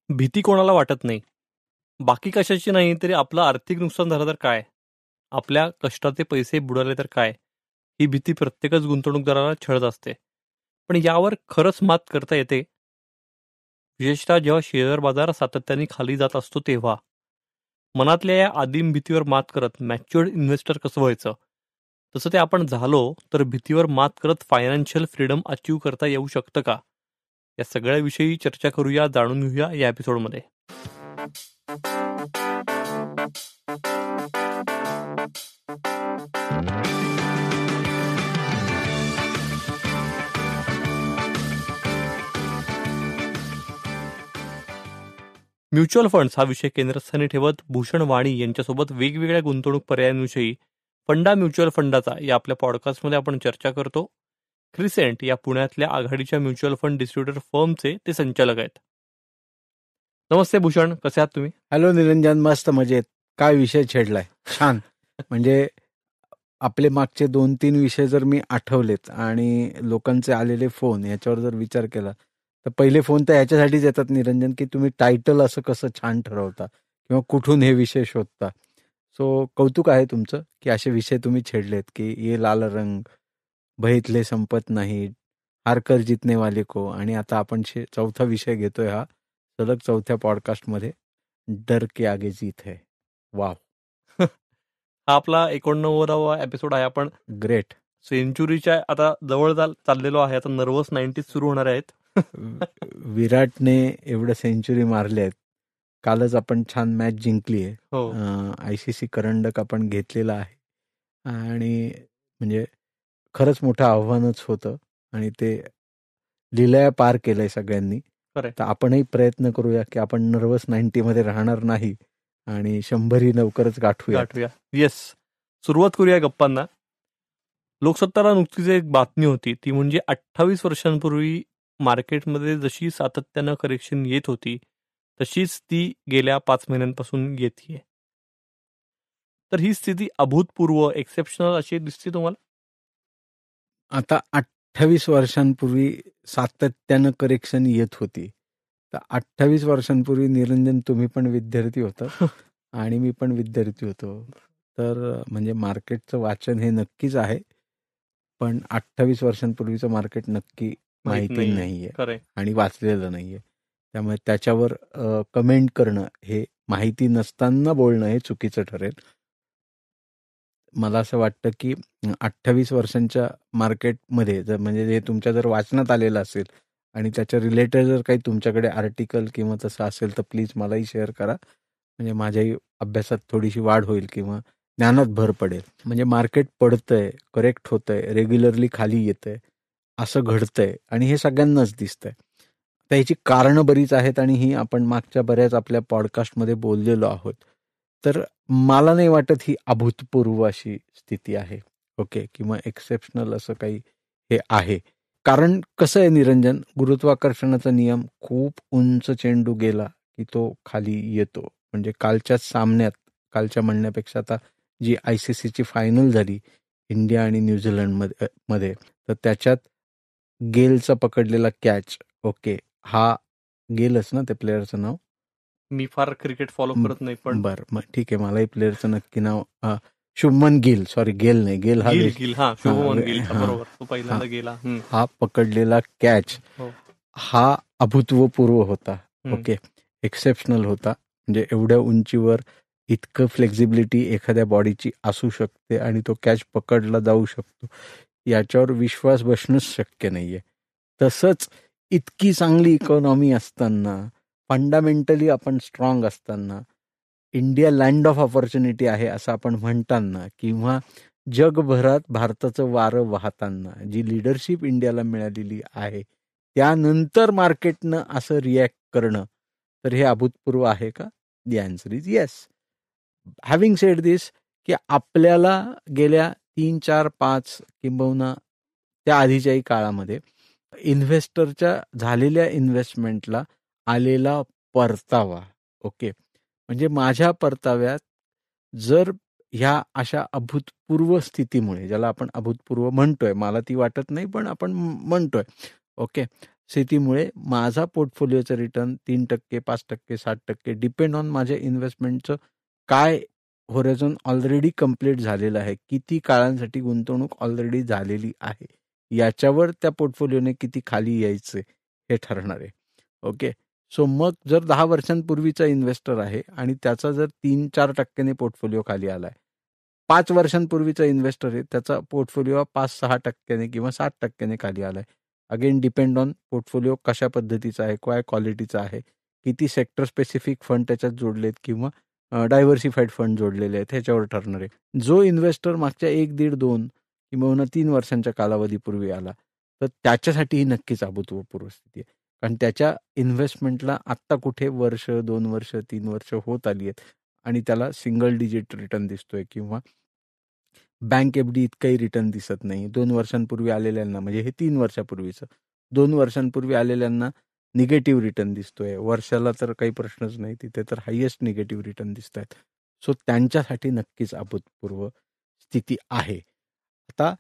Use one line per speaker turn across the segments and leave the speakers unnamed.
भीती कोणाला वाटत नाही. बाकी कशाची नाही तरी आपलं आर्थिक नुकसान झालं तर काय? आपल्या कष्टाचे पैसे बुडाले तर काय? ही भीती प्रत्येकच गुंतवणूकदाराला छळत असते. पण यावर खरंच मात करता येते, विशेषतः जेव्हा शेअर बाजार सातत्याने खाली जात असतो तेव्हा. मनातल्या या आदिम भीतीवर मात करत मॅच्युअर्ड इन्व्हेस्टर कसं व्हायचं, तसं ते आपण झालो तर भीतीवर मात करत फायनान्शियल फ्रीडम अचीव करता येऊ शकतं का? या सगळ्याविषयी चर्चा करूया, जाणून घेऊया या एपिसोडमध्ये. म्युच्युअल फंड्स हा विषय केंद्रस्थानी ठेवत भूषण वाणी यांच्यासोबत वेगवेगळ्या गुंतवणूक पर्यायांविषयी फंडा म्युच्युअल फंडाचा या आपल्या पॉडकास्टमध्ये आपण चर्चा करतो. क्रिसेंट या पुण्यातल्या आघाडीच्या म्युच्युअल फंड डिस्ट्रीब्युटर फर्मचे ते संचालक आहेत. नमस्ते भूषण, कसे आहात तुम्ही?
हॅलो निरंजन, मस्त मजेत. काय विषय छेडलाय, छान. म्हणजे आपले मागचे 2-3 विषय जर मी आठवलेत आणि लोकांचे आलेले फोन याच्यावर जर विचार केला तर पहिले फोन तर याच्यासाठीच येतात निरंजन, की तुम्ही टायटल असं कसं छान ठरवता किंवा कुठून हे विषय शोधता. सो कौतुक आहे तुमचं की असे विषय तुम्ही छेडलेत, की ये लाल रंग, भयतले संपत नाही, हारकर जितने वाले को, आणि आता आपण चौथा विषय घेतोय हा सलग चौथ्या पॉडकास्टमध्ये, डर के आगे जीत है. वाव.
हा आपला 89वा एपिसोड आहे. आपण
ग्रेट.
सेंचुरीच्या आता जवळ चाललेलो आहे. आता नर्वस 90s सुरू होणार आहेत.
विराटने एवढ्या सेंचुरी मारल्या आहेत. कालच आपण छान मॅच जिंकली आहे.
हो.
ICC करंडक आपण घेतलेला आहे आणि म्हणजे खरंच मोठं आव्हानच होतं आणि ते लिलया पार केलंय सगळ्यांनी.
खरंय.
तर आपणही प्रयत्न करूया की आपण नर्वस 90 मध्ये राहणार नाही आणि 100 लवकरच गाठूया.
येस, सुरुवात करूया गप्पांना. लोकसत्ताला नुकतीच एक बातमी होती, ती म्हणजे 28 वर्षांपूर्वी मार्केटमध्ये जशी सातत्यानं करेक्शन येत होती तशीच ती गेल्या 5 महिन्यांपासून येते. तर ही स्थिती अभूतपूर्व, एक्सेप्शनल अशी दिसते तुम्हाला?
आता 28 वर्षांपूर्वी सातत्यानं करेक्शन येत होती, तर 28 वर्षांपूर्वी निरंजन तुम्ही पण विद्यार्थी होता आणि मी पण विद्यार्थी होतो. तर म्हणजे मार्केटचं वाचन हे नक्कीच आहे, पण 28 वर्षांपूर्वीचं मार्केट नक्की माहिती नाहीये आणि वाचलेलं नाहीये. त्यामुळे त्याच्यावर कमेंट करणं हे माहिती नसताना बोलणं हे चुकीचं ठरेल. मला असं वाटतं की 28 वर्षांच्या मार्केटमध्ये जर म्हणजे हे तुमच्या जर वाचनात आलेलं असेल आणि त्याच्या रिलेटेड जर काही तुमच्याकडे आर्टिकल किंवा तसं असेल तर प्लीज मलाही शेअर करा, म्हणजे माझ्याही अभ्यासात थोडीशी वाढ होईल किंवा ज्ञानात भर पडेल. म्हणजे मार्केट पडतंय, करेक्ट होतंय, रेग्युलरली खाली येतंय, असं घडतंय आणि हे सगळ्यांनाच दिसतंय. तर ह्याची कारणं बरीच आहेत आणि ही आपण मागच्या बऱ्याच आपल्या पॉडकास्टमध्ये बोललेलो आहोत. तर मला नाही वाटत ही अभूतपूर्व अशी स्थिती आहे, ओके, किंवा एक्सेप्शनल असं काही हे आहे. कारण कसं आहे निरंजन, गुरुत्वाकर्षणाचा नियम, खूप उंच चेंडू गेला की तो खाली येतो. म्हणजे कालच्याच सामन्यात, कालच्या म्हणण्यापेक्षा आता जी ICCची फायनल झाली इंडिया आणि न्यूझीलंड मध्ये, तर त्याच्यात गेलचा पकडलेला कॅच, ओके, हा गेलच ना ते प्लेअरचं नाव?
मी फार क्रिकेट फॉलो करत नाही, पण
बरं, मग ठीक आहे, मलाही प्लेअरचं नक्की नाव शुभमन गिल, सॉरी गेल नाही, गेल हा
शुभमन गिल, बरोबर, तो पहिल्यांदा गेला.
हा पकडलेला कॅच हा अभूतपूर्व होता, ओके, एक्सेप्शनल होता. म्हणजे एवढ्या उंचीवर इतकं फ्लेक्झिबिलिटी एखाद्या बॉडीची असू शकते आणि तो कॅच पकडला जाऊ शकतो, याच्यावर विश्वास बसणंच शक्य नाहीये. तसंच इतकी चांगली इकॉनॉमी असताना, फंडामेंटली आपण स्ट्रॉंग असताना, इंडिया लँड ऑफ ऑपॉर्च्युनिटी आहे असं आपण म्हणताना, किंवा जगभरात भारताचं वारं वाहताना जी लिडरशिप इंडियाला मिळालेली आहे, त्यानंतर मार्केटनं असं रिॲक्ट करणं, तर हे अभूतपूर्व आहे का? The answer is yes. Having said this, की आपल्याला गेल्या 3-4-5 किंबहुना त्या आधीच्याही काळामध्ये इन्व्हेस्टरच्या झालेल्या इन्व्हेस्टमेंटला आलेला परतावा, ओके, म्हणजे माझ्या परताव्यात जर ह्या अशा अभूतपूर्व स्थितीमुळे, ज्याला आपण अभूतपूर्व म्हणतोय, मला ती वाटत नाही पण आपण म्हणतोय, ओके, स्थितीमुळे माझा पोर्टफोलिओचं रिटर्न 3%, 5%, 7% डिपेंड ऑन माझ्या इन्व्हेस्टमेंटचं काय होरायझन ऑलरेडी कंप्लीट झालेलं आहे, किती काळांसाठी गुंतवणूक ऑलरेडी झालेली आहे, याच्यावर त्या पोर्टफोलिओने किती खाली यायचे हे ठरणार आहे. ओके. सो मग जर 10 वर्षांपूर्वीचा इन्व्हेस्टर आहे आणि त्याचा जर 3-4% पोर्टफोलिओ खाली आलाय, 5 वर्षांपूर्वीचा इन्व्हेस्टर आहे त्याचा पोर्टफोलिओ 5-6% किंवा 7% खाली आलाय. अगेन डिपेंड ऑन पोर्टफोलिओ कशा पद्धतीचा आहे, काय क्वालिटीचा आहे, किती सेक्टर स्पेसिफिक फंड त्याच्यात जोडलेत किंवा डायव्हर्सिफाईड फंड जोडलेले आहेत ह्याच्यावर ठरणार आहे. जो इन्व्हेस्टर मागच्या 1, 1.5, 2 किंवा 3 वर्षांच्या कालावधीपूर्वी आला तर त्याच्यासाठी ही नक्कीच अभूतपूर्व स्थिती आहे. कारण त्याच्या इन्व्हेस्टमेंटला आत्ता कुठे वर्ष, 2 वर्ष, 3 वर्ष होत आली आहेत आणि त्याला सिंगल डिजिट रिटर्न दिसतोय किंवा बँक एफडी इतकंही रिटर्न दिसत नाही. 2 वर्षांपूर्वी आलेल्यांना, म्हणजे हे 3 वर्षापूर्वीचं, 2 वर्षांपूर्वी आलेल्यांना निगेटिव्ह रिटर्न दिसतोय. वर्षाला तर काही प्रश्नच नाही, तिथे तर हायेस्ट निगेटिव्ह रिटर्न दिसत आहेत. सो त्यांच्यासाठी नक्कीच अभूतपूर्व स्थिती आहे. आता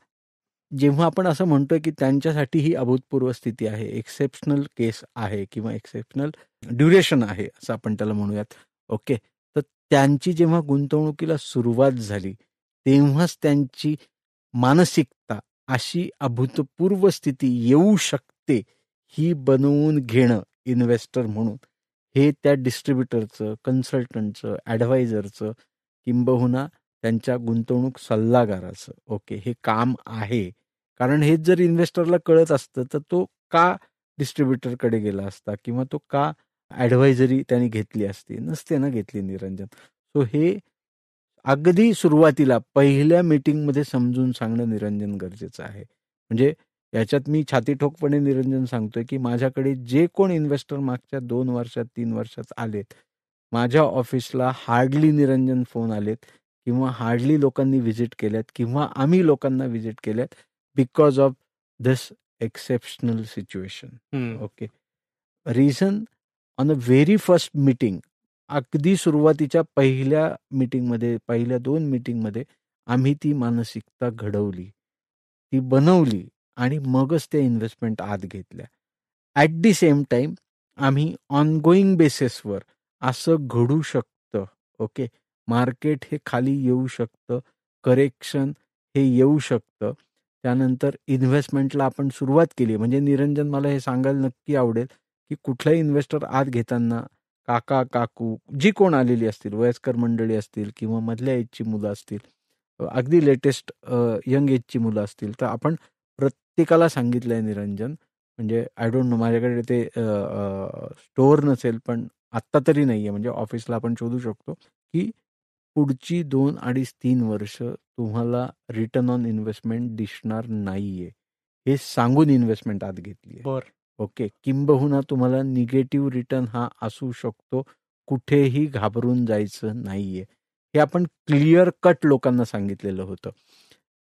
जेव्हा आपण असं म्हणतोय की त्यांच्यासाठी ही अभूतपूर्व स्थिती आहे, एक्सेप्शनल केस आहे किंवा एक्सेप्शनल ड्युरेशन आहे असं आपण त्याला म्हणूयात. ओके. तर त्यांची जेव्हा गुंतवणुकीला सुरुवात झाली तेव्हाच त्यांची मानसिकता अशी अभूतपूर्व स्थिती येऊ शकते ही बनवून घेणं इन्व्हेस्टर म्हणून, हे त्या डिस्ट्रीब्युटरचं, कन्सल्टंटचं, ॲडवायझरचं किंबहुना त्यांच्या गुंतवणूक सल्लागाराचं ओके हे काम आहे. कारण हेच जर इन्व्हेस्टरला कळत असतं तर तो का डिस्ट्रीब्युटरकडे गेला असता किंवा तो का ॲडवायझरी त्यांनी घेतली असती, नसते ना घेतली निरंजन. सो हे अगदी सुरुवातीला पहिल्या मीटिंगमध्ये समजून सांगणं निरंजन गरजेचं आहे. म्हणजे याच्यात मी छातीठोकपणे निरंजन सांगतोय की माझ्याकडे जे कोण इन्व्हेस्टर मागच्या 2 वर्षात 3 वर्षात आलेत, माझ्या ऑफिसला हार्डली निरंजन फोन आलेत किंवा हार्डली लोकांनी व्हिजिट केल्यात किंवा आम्ही लोकांना व्हिजिट केल्यात because of this exceptional situation. Okay. Reason on a very first meeting, अगदी सुरुवातीच्या पहिल्या मीटिंगमध्ये, पहिल्या 2 मीटिंगमध्ये आम्ही ती मानसिकता घडवली, ती बनवली आणि मगच त्या इन्व्हेस्टमेंट आत घेतल्या. ॲट दी सेम टाईम आम्ही ऑनगोईंग बेसिसवर असं घडू शकतं, ओके, मार्केट हे खाली येऊ शकतं, करेक्शन हे येऊ शकतं, त्यानंतर इन्व्हेस्टमेंटला आपण सुरुवात केली. म्हणजे निरंजन मला हे सांगायला नक्की आवडेल की कुठलाही इन्व्हेस्टर आत घेताना काका काकू जी कोण आलेली असतील, वयस्कर मंडळी असतील किंवा मधल्या एजची मुलं असतील, अगदी लेटेस्ट यंग एजची मुलं असतील, तर आपण प्रत्येकाला सांगितलं आहे निरंजन, म्हणजे आय डोंट नो माझ्याकडे ते स्टोअर नसेल पण आत्ता तरी नाही आहे, म्हणजे ऑफिसला आपण शोधू शकतो की पुढची 2, 2.5, 3 वर्ष तुम्हाला रिटर्न ऑन इन्व्हेस्टमेंट दिसणार नाहीये हे सांगून इन्व्हेस्टमेंट आत घेतली आहे. ओके. किंबहुना तुम्हाला निगेटिव्ह रिटर्न हा असू शकतो, कुठेही घाबरून जायचं नाहीये, हे आपण क्लिअर कट लोकांना सांगितलेलं होतं.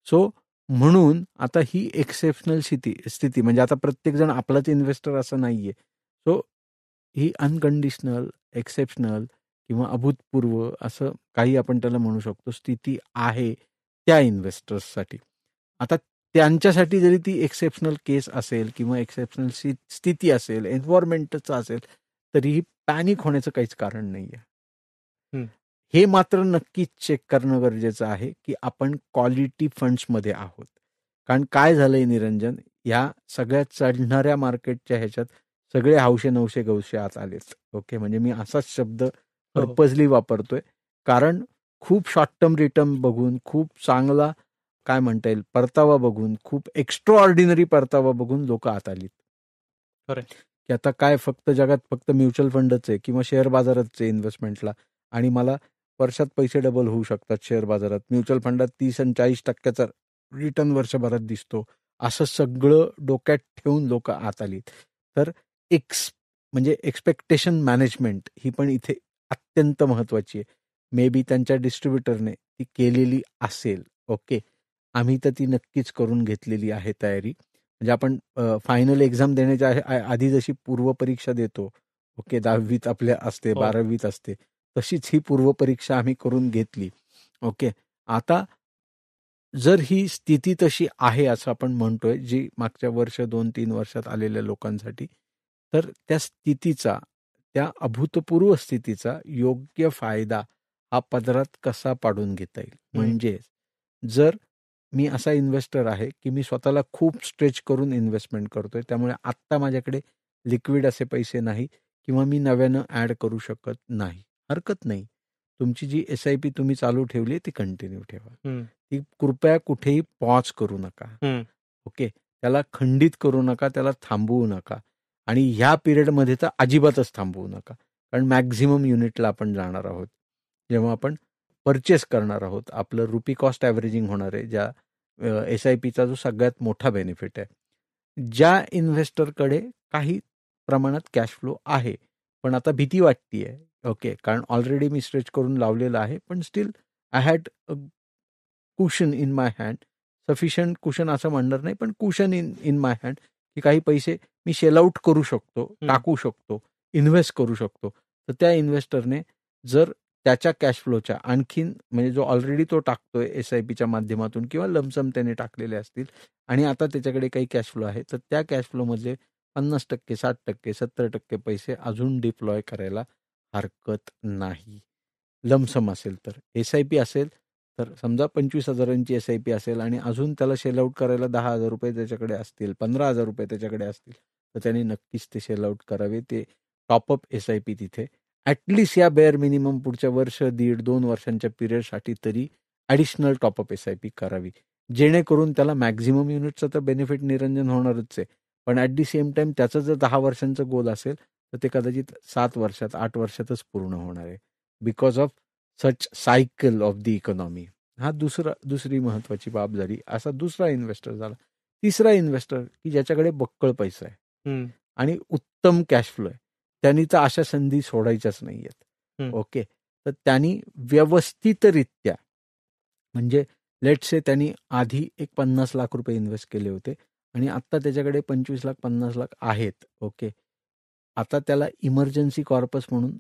सो म्हणून आता ही एक्सेप्शनल स्थिती म्हणजे आता प्रत्येक जण आपलाच इन्व्हेस्टर असं नाहीये. सो ही अनकंडिशनल, एक्सेप्शनल किंवा अभूतपूर्व असं काही आपण त्याला म्हणू शकतो स्थिती आहे त्या इन्व्हेस्टर्ससाठी. आता त्यांच्यासाठी जरी ती एक्सेप्शनल केस असेल किंवा एक्सेप्शनल स्थिती असेल, एन्व्हायरमेंटचं असेल, तरीही पॅनिक होण्याचं काहीच कारण नाही आहे. हे मात्र नक्कीच चेक करणं गरजेचं आहे की आपण क्वालिटी फंड्समध्ये आहोत. कारण काय झालंय निरंजन, या सगळ्या चढणाऱ्या मार्केटच्या ह्याच्यात सगळे हौशे नवशे गवशे आत आलेत. ओके. म्हणजे मी असाच शब्द पर्पजली वापरतोय कारण खूप शॉर्ट टर्म रिटर्न बघून, खूप चांगला काय म्हणता येईल परतावा बघून, खूप एक्स्ट्रा ऑर्डिनरी परतावा बघून लोक आत आलीत. की आता काय फक्त जगात फक्त म्युच्युअल फंडच आहे किंवा शेअर बाजारात आहे इन्व्हेस्टमेंटला आणि मला वर्षात पैसे डबल होऊ शकतात शेअर बाजारात, म्युच्युअल फंडात 30 आणि 40% रिटर्न वर्षभरात दिसतो, असं सगळं डोक्यात ठेवून लोक आत आली. तर म्हणजे एक्सपेक्टेशन मॅनेजमेंट ही पण इथे अत्यंत महत्वाची आहे. मे बी त्यांच्या डिस्ट्रीब्युटरने ती केलेली असेल. ओके. आम्ही तर ती नक्कीच करून घेतलेली आहे तयारी. म्हणजे आपण फायनल एक्झाम देण्याच्या आधी जशी पूर्वपरीक्षा देतो, ओके, 10वीत आपल्या असते, 12वीत असते, तशीच ही पूर्वपरीक्षा आम्ही करून घेतली. ओके. आता जर ही स्थिती तशी आहे असं आपण म्हणतोय, जी मागच्या वर्ष 2-3 वर्षात आलेल्या लोकांसाठी, तर त्या स्थितीचा, त्या अभूतपूर्व स्थितीचा योग्य फायदा हा पदरात कसा पाडून घेता येईल. म्हणजे जर मी असा इन्व्हेस्टर आहे, की मी स्वतःला खूप स्ट्रेच करून इन्व्हेस्टमेंट करतोय, त्यामुळे आत्ता माझ्याकडे लिक्विड असे पैसे नाही किंवा मी नव्यानं ॲड करू शकत नाही. हरकत नाही. तुमची जी SIP तुम्ही चालू ठेवली आहे ती कंटिन्यू ठेवा. ती कृपया कुठेही पॉज करू नका. ओके. त्याला खंडित करू नका, त्याला थांबवू नका आणि ह्या पिरियडमध्ये तर अजिबातच थांबवू नका. कारण मॅक्झिमम युनिटला आपण जाणार आहोत. जेव्हा आपण परचेस करणार आहोत, आपलं रुपी कॉस्ट ॲव्हरेजिंग होणार आहे, ज्या SIPचा जो सगळ्यात मोठा बेनिफिट आहे. ज्या इन्व्हेस्टरकडे काही प्रमाणात कॅश फ्लो आहे, पण आता भीती वाटतीये. ओके. कारण ऑलरेडी मी स्ट्रेच करून लावलेलं आहे, पण steel I had cushion in my hand. Sufficient cushion असं म्हणणार नाही, पण कुशन इन माय हँड, की काही पैसे मी शेल आउट करू शकतो, टाकू शकतो, इन्व्हेस्ट करू शकतो. तर त्या इन्व्हेस्टरने जर त्याच्या कॅश फ्लोच्या आणखीन, म्हणजे जो ऑलरेडी तो टाकतोय SIPच्या माध्यमातून किंवा लमसम त्याने टाकलेले असतील आणि आता त्याच्याकडे काही कॅश फ्लो आहे, तर त्या कॅश फ्लोमधले 50%, 60%, 70% पैसे अजून डिप्लॉय करायला हरकत नाही. लमसम असेल तर. SIP असेल तर समजा 25,000ची SIP असेल आणि अजून त्याला शेल आउट करायला 10,000 रुपये त्याच्याकडे असतील, 15,000 रुपये त्याच्याकडे असतील, तर त्यांनी नक्कीच ते शेल आउट करावे. ते टॉपअप SIP तिथे ॲटलिस्ट या बेअर मिनिमम पुढच्या वर्ष, 1.5-2 वर्षांच्या पिरियडसाठी तरी ॲडिशनल टॉपअप SIP करावी. जेणेकरून त्याला मॅक्झिमम युनिटचं तर बेनिफिट निरंजन होणारच आहे. पण ॲट दी सेम टाईम त्याचं जर 10 वर्षांचं गोल असेल, तर ते कदाचित 7 वर्षात, 8 वर्षातच पूर्ण होणार आहे. Because of such cycle of the economy. हा दुसरी महत्वाची बाब झाली. असा दुसरा इन्व्हेस्टर झाला. तिसरा इन्व्हेस्टर की ज्याच्याकडे बक्कळ पैसा आहे आणि उत्तम कॅश फ्लो आहे. त्यांनी तर अशा संधी सोडायच्याच नाहीयेत. ओके. तर त्यांनी व्यवस्थितरित्या, म्हणजे लेट्स से त्यांनी आधी एक 50 लाख रुपये इन्व्हेस्ट केले होते आणि आत्ता त्याच्याकडे 25 लाख 50 लाख आहेत. ओके. आता त्याला इमर्जन्सी कॉर्पस म्हणून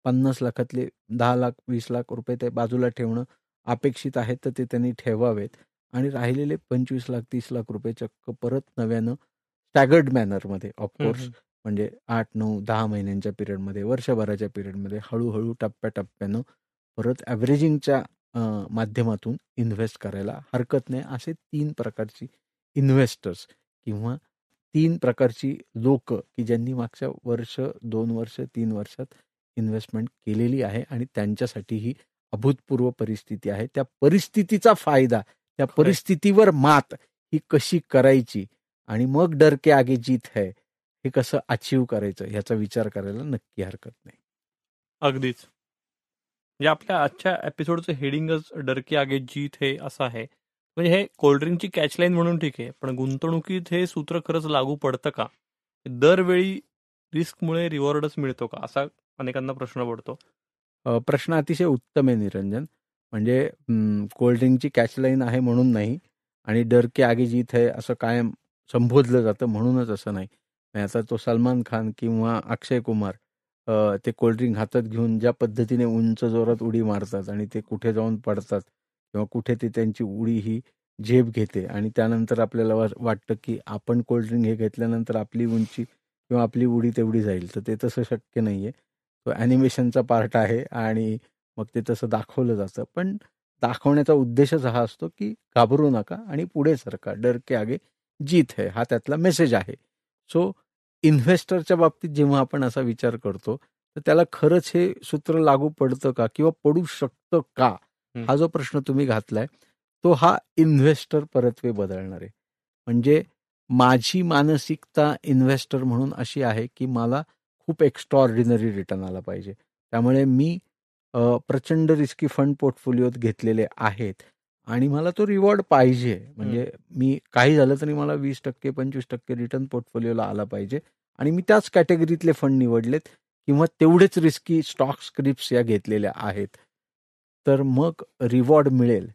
50 लाखातले 10 लाख 20 लाख रुपये ते बाजूला ठेवणं अपेक्षित आहे, तर ते त्यांनी ठेवावेत आणि राहिलेले 25 लाख 30 लाख रुपये चक्क परत नव्यानं स्टॅगर्ड मॅनरमध्ये, ऑफकोर्स, म्हणजे 8-9-10 महिन्यांच्या पिरियडमध्ये, वर्षभराच्या पिरियडमध्ये हळूहळू टप्प्याटप्प्यानं परत ॲव्हरेजिंगच्या माध्यमातून इन्व्हेस्ट करायला हरकत नाही. असे 3 प्रकारची इन्व्हेस्टर्स किंवा 3 प्रकारची लोक की ज्यांनी मागच्या वर्ष, 2 वर्ष, 3 वर्षात इन्व्हेस्टमेंट केलेली आहे आणि त्यांच्यासाठी ही अभूतपूर्व परिस्थिती आहे. त्या परिस्थितीचा फायदा, त्या परिस्थितीवर मात ही कशी करायची आणि मग डर के आगे जीत है हे कसं अचीव करायचं ह्याचा विचार करायला नक्की हरकत नाही.
अगदीच. म्हणजे आपल्या आजच्या एपिसोडचं हेडिंगच डर के आगे जीत हे असं आहे. म्हणजे हे कोल्ड्रिंकची कॅचलाईन म्हणून ठीक आहे, पण गुंतवणुकीत हे सूत्र खरंच लागू पडतं का? दरवेळी रिस्कमुळे रिवॉर्डच मिळतो का, असा अनेकांना प्रश्न पडतो.
प्रश्न अतिशय उत्तम आहे निरंजन. म्हणजे कोल्ड्रिंकची कॅचलाईन आहे म्हणून नाही आणि डर के आगे जीत है असं कायम संबोधलं जातं म्हणूनच असं नाही. आता तो सलमान खान किंवा अक्षय कुमार ते कोल्ड्रिंक हातात घेऊन ज्या पद्धतीने उंच जोरात उडी मारतात आणि ते कुठे जाऊन पडतात किंवा कुठे ते त्यांची उडी ही झेप घेते आणि त्यानंतर आपल्याला वाटतं की आपण कोल्ड्रिंक हे घेतल्यानंतर आपली उंची किंवा आपली उडी तेवढी जाईल, तर ते तसं शक्य नाही आहे. तो ॲनिमेशनचा पार्ट आहे आणि मग ते तसं दाखवलं जातं. पण दाखवण्याचा उद्देशच हा असतो की घाबरू नका आणि पुढे सरका, डर के आगे जीत है, हा त्यातला मेसेज आहे. सो इन्व्हेस्टरच्या बाबतीत जेव्हा आपण असा विचार करतो, तर त्याला खरंच हे सूत्र लागू पडतं का किंवा पडू शकतं का, हा जो प्रश्न तुम्ही घातलाय, तो हा इन्व्हेस्टर परत्वे बदलणार आहे. म्हणजे माझी मानसिकता इन्व्हेस्टर म्हणून अशी आहे की मला खूप एक्स्ट्राऑर्डिनरी रिटर्न आला पाहिजे. त्यामुळे मी प्रचंड रिस्की फंड पोर्टफोलिओत घेतलेले आहेत आणि मला तो रिवॉर्ड पाहिजे. म्हणजे मी काही झालं तरी मला 20% 25% रिटर्न पोर्टफोलिओला आला पाहिजे आणि मी त्याच कॅटेगरीतले फंड निवडलेत किंवा तेवढेच रिस्की स्टॉक स्क्रिप्ट्स या घेतलेल्या आहेत. तर मग रिवॉर्ड मिळेल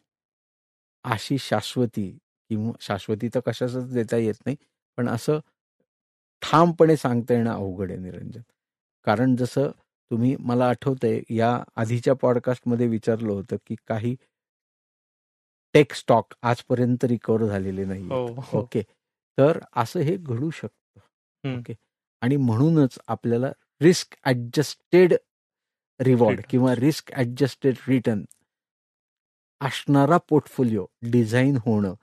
अशी शाश्वती, किंवा शाश्वती तर कशाचंच देता येत नाही, पण असं ठामपणे सांगता येणं अवघड आहे निरंजन. कारण जसं तुम्ही, मला आठवतंय या आधीच्या पॉडकास्टमध्ये विचारलं होतं की काही टेक स्टॉक आजपर्यंत रिकवर झालेले नाही.
हो.
ओके, तर असं हे घडू शकतं.
हम्म.
ओके, आणि म्हणूनच आपल्याला रिस्क ऍडजस्टेड रिवॉर्ड
Return.
किंवा रिस्क ऍडजस्टेड रिटर्न असणारा पोर्टफोलिओ डिझाईन होणं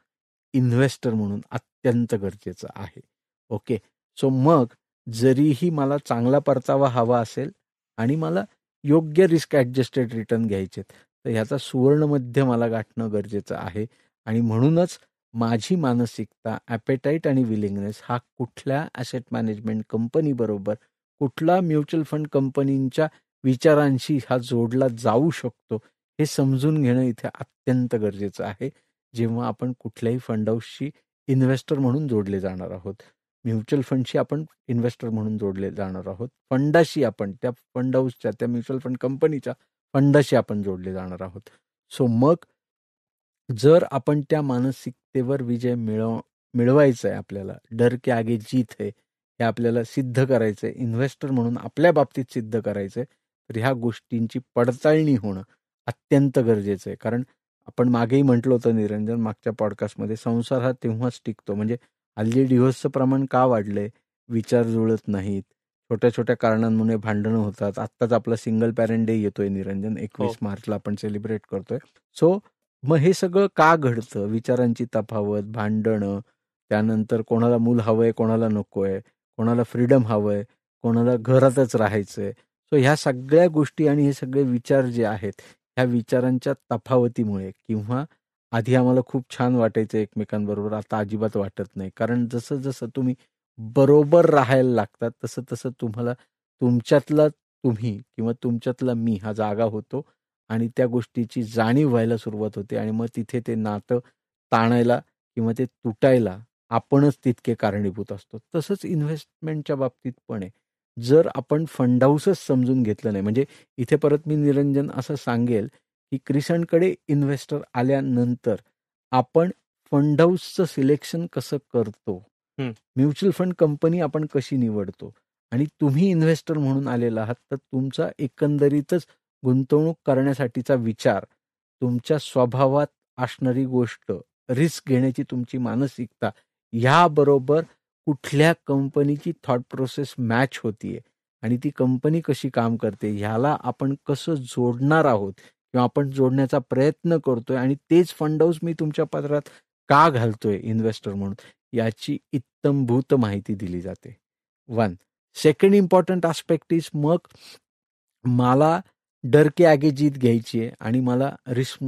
इन्व्हेस्टर म्हणून अत्यंत गरजेचं आहे. ओके, सो मग जरीही मला चांगला परतावा हवा असेल आणि मला योग्य रिस्क ऍडजस्टेड रिटर्न घ्यायचे, तर ह्याचा सुवर्णमध्य मला गाठणं गरजेचं आहे. आणि म्हणूनच माझी मानसिकता, ॲपेटाईट आणि विलिंगनेस हा कुठल्या ॲसेट मॅनेजमेंट कंपनीबरोबर, कुठला म्युच्युअल फंड कंपनींच्या विचारांशी हा जोडला जाऊ शकतो, हे समजून घेणं इथे अत्यंत गरजेचं आहे, जेव्हा आपण कुठल्याही फंड हाऊसशी इन्व्हेस्टर म्हणून जोडले जाणार आहोत. म्युच्युअल फंडशी आपण इन्व्हेस्टर म्हणून जोडले जाणार आहोत. फंडाशी आपण त्या फंड हाऊसच्या, त्या म्युच्युअल फंड कंपनीच्या फंडाशी आपण जोडले जाणार आहोत. सो मग जर आपण त्या मानसिकतेवर विजय मिळवायचा आहे, आपल्याला डर के आगे जीत है, हे आपल्याला सिद्ध करायचं आहे, इन्व्हेस्टर म्हणून आपल्या बाबतीत सिद्ध करायचं आहे, तर ह्या गोष्टींची पडताळणी होणं अत्यंत गरजेचं आहे. कारण आपण मागेही म्हटलं होतं निरंजन, मागच्या पॉडकास्टमध्ये, संसार हा तेव्हाच टिकतो, म्हणजे हल्ली डिव्होर्सचं प्रमाण का वाढलंय? विचार जुळत नाहीत, छोट्या छोट्या कारणांमुळे भांडणं होतात. आत्ताच आपला सिंगल पॅरेंट डे येतोय निरंजन, 21 मार्चला आपण सेलिब्रेट करतोय. सो मग हे सगळं का घडतं? विचारांची तफावत, भांडणं, त्यानंतर कोणाला मूल हवंय, कोणाला नकोय, कोणाला फ्रीडम हवंय, कोणाला घरातच राहायचंय. सो ह्या सगळ्या गोष्टी आणि हे सगळे विचार जे आहेत, ह्या विचारांच्या तफावतीमुळे, किंवा आधी आम्हाला खूप छान वाटायचं एकमेकांबरोबर, आता अजिबात वाटत नाही. कारण जसं जसं तुम्ही बरोबर राहायला लागतात, तसं तसं तुम्हाला तुमच्यातला तुम्ही किंवा तुमच्यातला मी हा जागा होतो आणि त्या गोष्टीची जाणीव व्हायला सुरुवात होते. आणि मग तिथे ते नातं ताणायला किंवा ते तुटायला आपणच तितके कारणीभूत असतो. तसंच इन्व्हेस्टमेंटच्या बाबतीत पण आहे. जर आपण फंड हाऊसच समजून घेतलं नाही, म्हणजे इथे परत मी निरंजन असं सांगेल की क्रिसंटकडे इन्व्हेस्टर आल्यानंतर आपण फंड हाऊसचं सिलेक्शन कसं करतो, म्युच्युअल फंड कंपनी आपण कशी निवडतो, आणि तुम्ही इन्व्हेस्टर म्हणून आलेला आहात, तर तुमचा एकंदरीतच गुंतवणूक करण्यासाठीचा विचार, तुमच्या स्वभावात असणारी गोष्ट, रिस्क घेण्याची तुमची मानसिकता, ह्याबरोबर कुठल्या कंपनीची थॉट प्रोसेस मॅच होतीये आणि ती कंपनी कशी काम करते, ह्याला आपण कसं जोडणार आहोत किंवा आपण जोडण्याचा प्रयत्न करतोय, आणि तेच फंड हाऊस मी तुमच्या पदरात का घालतोय इन्व्हेस्टर म्हणून, याची इत्तमभूत माहिती दिली जाते. One second important aspect is, मग मला डर के आगे जीत घ्यायची आहे आणि मला रिस्क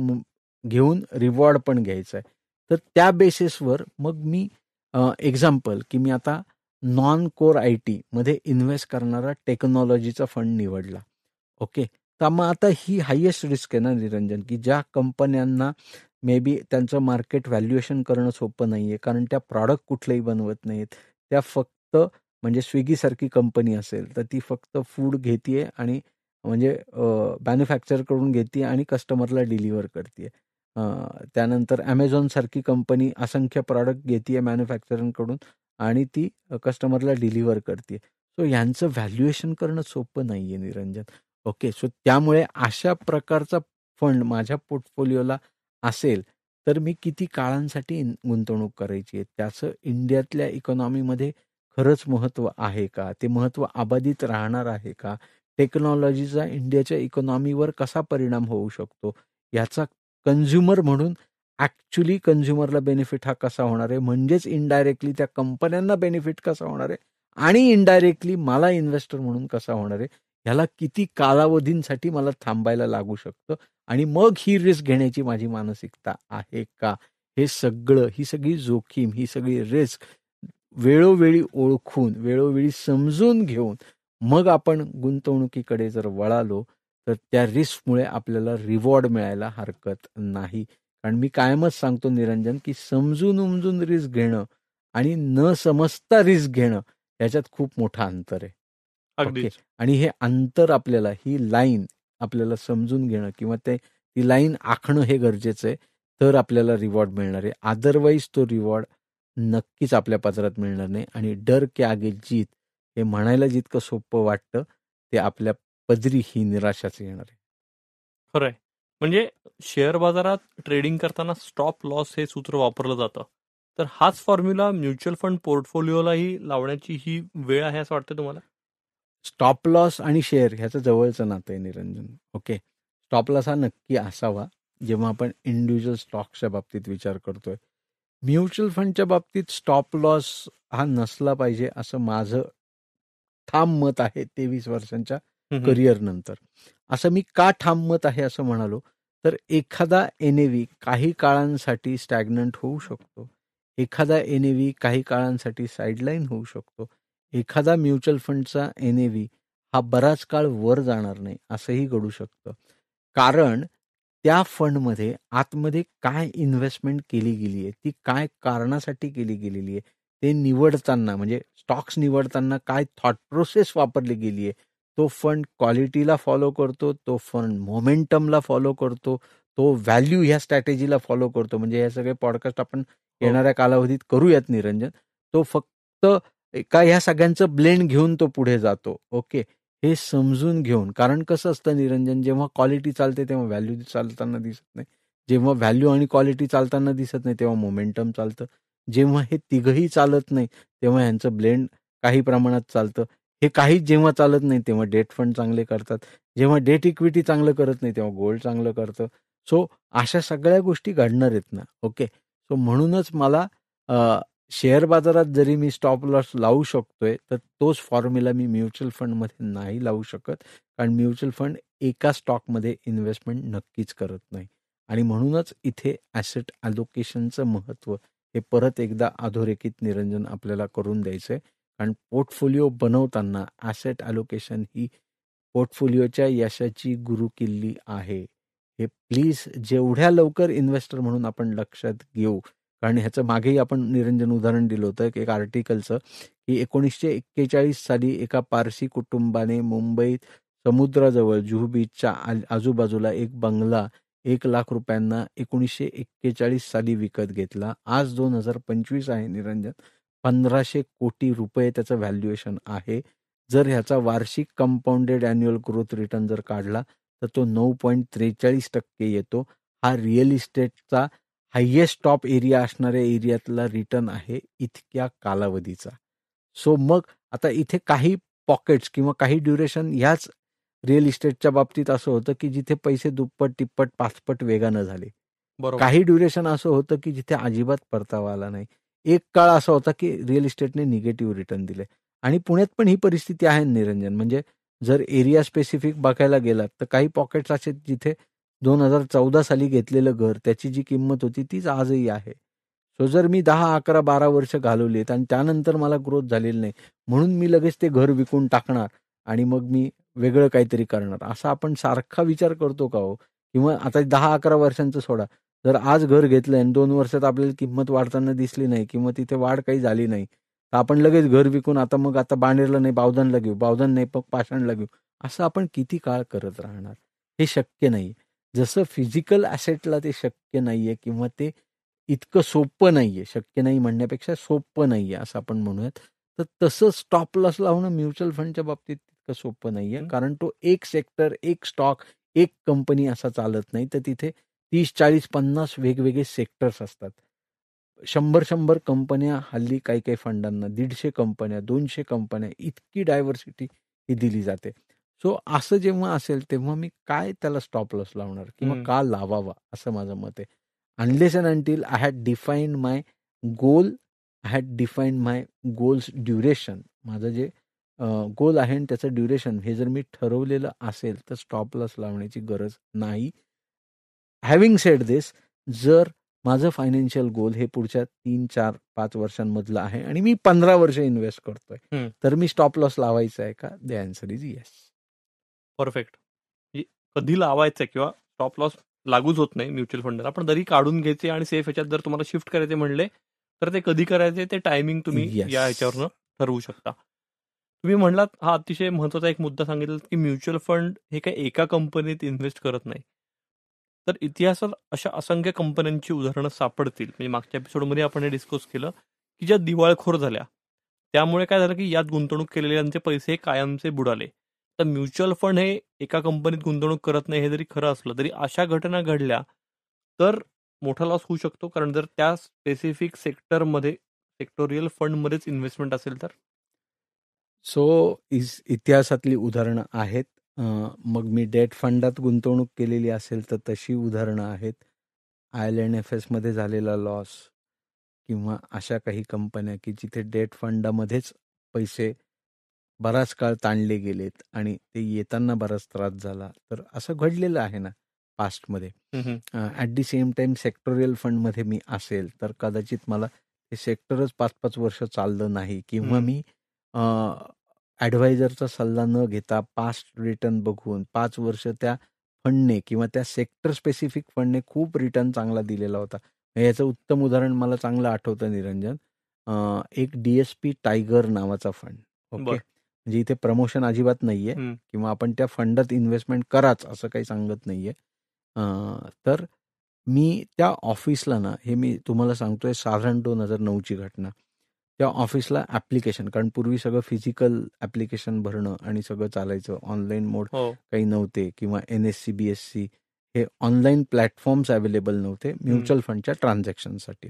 घेऊन रिवॉर्ड पण घ्यायचा आहे, तर त्या बेसिसवर मग मी एक्झाम्पल की मी आता नॉन कोर आय टी मध्ये इन्व्हेस्ट करणारा टेक्नॉलॉजीचा फंड निवडला. ओके, तर मग आता ही हायेस्ट रिस्क आहे ना निरंजन, की ज्या कंपन्यांना मे बी त्यांचं मार्केट व्हॅल्युएशन करणं सोपं नाही आहे, कारण त्या प्रॉडक्ट कुठलेही बनवत नाहीत. त्या फक्त, म्हणजे स्विगीसारखी कंपनी असेल तर ती फक्त फूड घेते आणि म्हणजे मॅन्युफॅक्चर करून घेते आणि कस्टमरला डिलिव्हर करते. त्यानंतर ॲमेझॉनसारखी कंपनी असंख्य प्रॉडक्ट घेते मॅन्युफॅक्चरकडून आणि ती कस्टमरला डिलिव्हर करते. सो ह्यांचं व्हॅल्युएशन करणं सोपं नाही आहे निरंजन. ओके, सो त्यामुळे अशा प्रकारचा फंड माझ्या पोर्टफोलिओला असेल तर मी किती काळांसाठी गुंतवणूक करायची आहे, त्याचं इंडियातल्या इकॉनॉमीमध्ये खरंच महत्त्व आहे का, ते महत्त्व अबाधित राहणार आहे का, टेक्नॉलॉजीचा इंडियाच्या इकॉनॉमीवर कसा परिणाम होऊ शकतो, याचा कन्झ्युमर म्हणून ॲक्च्युली कन्झ्युमरला बेनिफिट हा कसा होणार आहे, म्हणजेच इनडायरेक्टली त्या कंपन्यांना बेनिफिट कसा होणार आहे, आणि इनडायरेक्टली मला इन्व्हेस्टर म्हणून कसा होणार आहे, ह्याला किती कालावधींसाठी मला थांबायला लागू शकतं, आणि मग ही रिस्क घेण्याची माझी मानसिकता आहे का, हे सगळं, ही सगळी जोखीम, ही सगळी रिस्क वेळोवेळी ओळखून, वेळोवेळी समजून घेऊन मग आपण गुंतवणुकीकडे जर वळालो तर त्या रिस्कमुळे आपल्याला रिवॉर्ड मिळायला हरकत नाही. कारण मी कायमच सांगतो निरंजन, की समजून उमजून रिस्क घेणं आणि न समजता रिस्क घेणं याच्यात खूप मोठं अंतर आहे. ओके, आणि हे अंतर आपल्याला, ही लाईन आपल्याला समजून घेणं किंवा ती लाईन आखणं हे गरजेचं आहे, तर आपल्याला रिवॉर्ड मिळणार आहे. अदरवाईज तो रिवॉर्ड नक्कीच आपल्या पदरात मिळणार नाही. आणि डर के आगे जीत हे म्हणायला जितकं सोपं वाटतं, ते आपल्या पदरी ही निराशाच येणार आहे.
खरंय. म्हणजे शेअर बाजारात ट्रेडिंग करताना स्टॉप लॉस हे सूत्र वापरलं जातं. तर हाच फॉर्म्युला म्युच्युअल फंड पोर्टफोलिओलाही लावण्याची ही वेळ आहे असं वाटतं तुम्हाला?
स्टॉप लॉस आणि शेअर ह्याचं जवळचं नातं आहे निरंजन. ओके, स्टॉप लॉस हा नक्की असावा जेव्हा आपण इंडिव्हिज्युअल स्टॉक्सच्या बाबतीत विचार करतोय. म्युच्युअल फंडच्या बाबतीत स्टॉप लॉस हा नसला पाहिजे असं माझं ठाम मत आहे 23 वर्षांच्या करिअर नंतर. असं मी का ठाम मत आहे असं म्हणालो तर एखादा एनएव्ही काही काळांसाठी स्टॅग्नंट होऊ शकतो, एखादा एनएव्ही काही काळांसाठी साईडलाईन होऊ शकतो, एखादा म्युच्युअल फंडचा एनएव्ही हा बराच काळ वर जाणार नाही असंही घडू शकतं. कारण त्या फंडमध्ये आतमध्ये काय इन्व्हेस्टमेंट केली गेली आहे, ती काय कारणासाठी केली गेलेली आहे, ते निवडताना म्हणजे स्टॉक्स निवडताना काय थॉट प्रोसेस वापरली गेली आहे, तो फंड क्वालिटीला फॉलो करतो, तो फंड मोमेंटमला फॉलो करतो, तो व्हॅल्यू ह्या स्ट्रॅटेजीला फॉलो करतो. म्हणजे हे सगळे पॉडकास्ट आपण येणाऱ्या कालावधीत करूयात निरंजन. तो फक्त का ह्या सगळ्यांचं ब्लेंड घेऊन तो पुढे जातो. ओके, हे समजून घेऊन. कारण कसं असतं निरंजन, जेव्हा क्वालिटी चालते तेव्हा व्हॅल्यू चालताना दिसत नाही, जेव्हा व्हॅल्यू आणि क्वालिटी चालताना दिसत नाही तेव्हा मोमेंटम चालतं, जेव्हा हे तिघही चालत नाही तेव्हा ह्यांचं ब्लेंड काही प्रमाणात चालतं, हे काहीच जेव्हा चालत नाही तेव्हा डेट फंड चांगले करतात, जेव्हा डेट इक्विटी चांगलं करत नाही तेव्हा गोल्ड चांगलं करतं. सो अशा सगळ्या गोष्टी घडणार आहेत ना. ओके, सो म्हणूनच मला शेअर बाजारात जरी मी स्टॉप लॉस लावू शकतोय तर तोच फॉर्म्युला मी म्युच्युअल फंडमध्ये नाही लावू शकत. कारण म्युच्युअल फंड एका स्टॉकमध्ये इन्व्हेस्टमेंट नक्कीच करत नाही. आणि म्हणूनच इथे ॲसेट ॲलोकेशनचं महत्त्व हे परत एकदा अधोरेखित निरंजन आपल्याला करून द्यायचं आहे. कारण पोर्टफोलिओ बनवताना ॲसेट ॲलोकेशन ही पोर्टफोलिओच्या यशाची गुरुकिल्ली आहे. हे प्लीज जेवढ्या लवकर इन्व्हेस्टर म्हणून आपण लक्षात घेऊ. कारण ह्याचं मागेही आपण निरंजन उदाहरण दिलं होतं एक आर्टिकलचं, की 1941 साली एका पारसी कुटुंबाने मुंबईत समुद्राजवळ जुहू बीचच्या आजूबाजूला एक बंगला 1,00,000 रुपयांना 1941 साली विकत घेतला. आज 2025 आहे निरंजन, 1,500 कोटी रुपये त्याचं व्हॅल्युएशन आहे. जर ह्याचा वार्षिक कंपाऊंडेड ॲन्युअल ग्रोथ रिटर्न जर काढला तर तो 9.43% येतो. हा रिअल इस्टेटचा हायेस्ट टॉप एरिया असणाऱ्या एरियातला रिटर्न आहे इतक्या कालावधीचा. सो मग आता इथे काही पॉकेट्स किंवा काही ड्युरेशन ह्याच रिअल इस्टेटच्या बाबतीत असं होतं की जिथे पैसे दुप्पट तिप्पट पाचपट वेगानं झाले. काही ड्युरेशन असं होतं की जिथे अजिबात परतावा आला नाही. एक काळ असा होता की रिअल इस्टेटने निगेटिव्ह रिटर्न दिले. आणि पुण्यात पण ही परिस्थिती आहे निरंजन. म्हणजे जर एरिया स्पेसिफिक बघायला गेलात तर काही पॉकेट्स असे जिथे 2014 साली घेतलेलं घर त्याची जी किंमत होती तीच आजही आहे. सो जर मी 10, 11, 12 वर्ष घालवलीत आणि त्यानंतर मला ग्रोथ झालेली नाही म्हणून मी लगेच ते घर विकून टाकणार आणि मग मी वेगळं काहीतरी करणार, असा आपण सारखा विचार करतो का हो? किंवा आता 10-11 वर्षांचं सोडा, जर आज घर घेतलं आणि 2 वर्षात आपल्याला किंमत वाढताना दिसली नाही किंवा तिथे वाढ काही झाली नाही तर आपण लगेच घर विकून आता बाणेरला नाही बावधनला घेऊ, बावधन नाही मग पाषाणला घेऊ, असं आपण किती काळ करत राहणार? हे शक्य नाही. जसं फिजिकल ॲसेटला ते शक्य नाहीये किंवा ते इतकं सोपं नाहीये, शक्य नाही म्हणण्यापेक्षा सोपं नाहीये असं आपण म्हणूयात. तर तसं स्टॉप लॉस लावणं म्युच्युअल फंडच्या बाबतीत इतकं सोपं नाहीये. कारण तो एक सेक्टर, एक स्टॉक, एक कंपनी असा चालत नाही. तर तिथे 30, 40, 50 वेगवेगळे सेक्टर्स असतात. 100 कंपन्या हल्ली काही फंडांना, 150 कंपन्या, 200 कंपन्या, इतकी डायव्हर्सिटी ही दिली जाते. सो असं जेव्हा असेल तेव्हा मी काय त्याला स्टॉप लॉस लावणार किंवा का लावावा असं माझं मत आहे. Unless and until I had defined my goal, I had defined my goals duration, माझं जे गोल आहे आणि त्याचं ड्युरेशन हे जर मी ठरवलेलं असेल तर स्टॉप लॉस लावण्याची गरज नाही. हॅव्हिंग सेड दिस, जर माझं फायनान्शियल गोल हे पुढच्या 3, 4, 5 वर्षांमधलं आहे आणि मी 15 वर्ष इन्व्हेस्ट करतोय तर मी स्टॉप लॉस लावायचा आहे का? The answer is yes.
Perfect. कधी लावायचं किंवा स्टॉप लॉस लागूच होत नाही म्युच्युअल फंडला, पण तरी काढून घ्यायचे आणि सेफ ह्याच्यात जर तुम्हाला शिफ्ट करायचे म्हणले तर ते कधी करायचे ते टायमिंग तुम्ही या ह्याच्यावरनं ठरवू शकता. तुम्ही म्हणलात हा अतिशय महत्वाचा एक मुद्दा सांगितला की म्युच्युअल फंड हे काही एका कंपनीत इन्व्हेस्ट करत नाही. तर इतिहासात अशा असंख्य कंपन्यांची उदाहरणं सापडतील. म्हणजे मागच्या एपिसोडमध्ये आपण हे डिस्कस केलं की ज्या दिवाळखोर झाल्या, त्यामुळे काय झालं की यात गुंतवणूक केलेल्यांचे पैसे कायमचे बुडाले. तर म्युच्युअल फंड हे एका कंपनीत गुंतवणूक करत नाही हे जरी खरं असलं तरी अशा घटना घडल्या तर मोठा लॉस होऊ शकतो, कारण जर त्या स्पेसिफिक सेक्टरमध्ये सेक्टोरियल फंडमध्येच इन्व्हेस्टमेंट असेल तर.
सो इतिहासातली उदाहरणं आहेत. मग मी डेट फंडात गुंतवणूक केलेली असेल तर तशी उदाहरणं आहेत. IL&FS मध्ये झालेला लॉस किंवा अशा काही कंपन्या की जिथे डेट फंडामध्येच पैसे बराच काळ ताणले गेलेत आणि ते येताना बराच त्रास झाला. तर असं घडलेलं आहे ना पास्टमध्ये. At the same time sectorial फंडमध्ये मी असेल तर कदाचित मला हे सेक्टरच 5-5 वर्ष चाललं नाही किंवा मी ॲडवायझरचा सल्ला न घेता पास्ट रिटर्न बघून 5 वर्ष त्या फंडने किंवा त्या सेक्टर स्पेसिफिक फंडने खूप रिटर्न चांगला दिलेला होता. याचं उत्तम उदाहरण मला चांगलं आठवतं निरंजन. एक DSP टायगर नावाचा फंड. ओके. म्हणजे इथे प्रमोशन अजिबात नाहीये किंवा आपण त्या फंडात इन्व्हेस्टमेंट कराच असं काही सांगत नाहीये. तर मी त्या ऑफिसला ना, हे मी तुम्हाला सांगतोय साधारण 2009ची घटना. त्या ऑफिसला ॲप्लिकेशन, कारण पूर्वी सगळं फिजिकल ॲप्लिकेशन भरणं आणि सगळं चालायचं. ऑनलाईन मोड काही नव्हते किंवा NSC BSC हे ऑनलाईन प्लॅटफॉर्म्स अवेलेबल नव्हते म्युच्युअल फंडच्या ट्रान्झॅक्शनसाठी.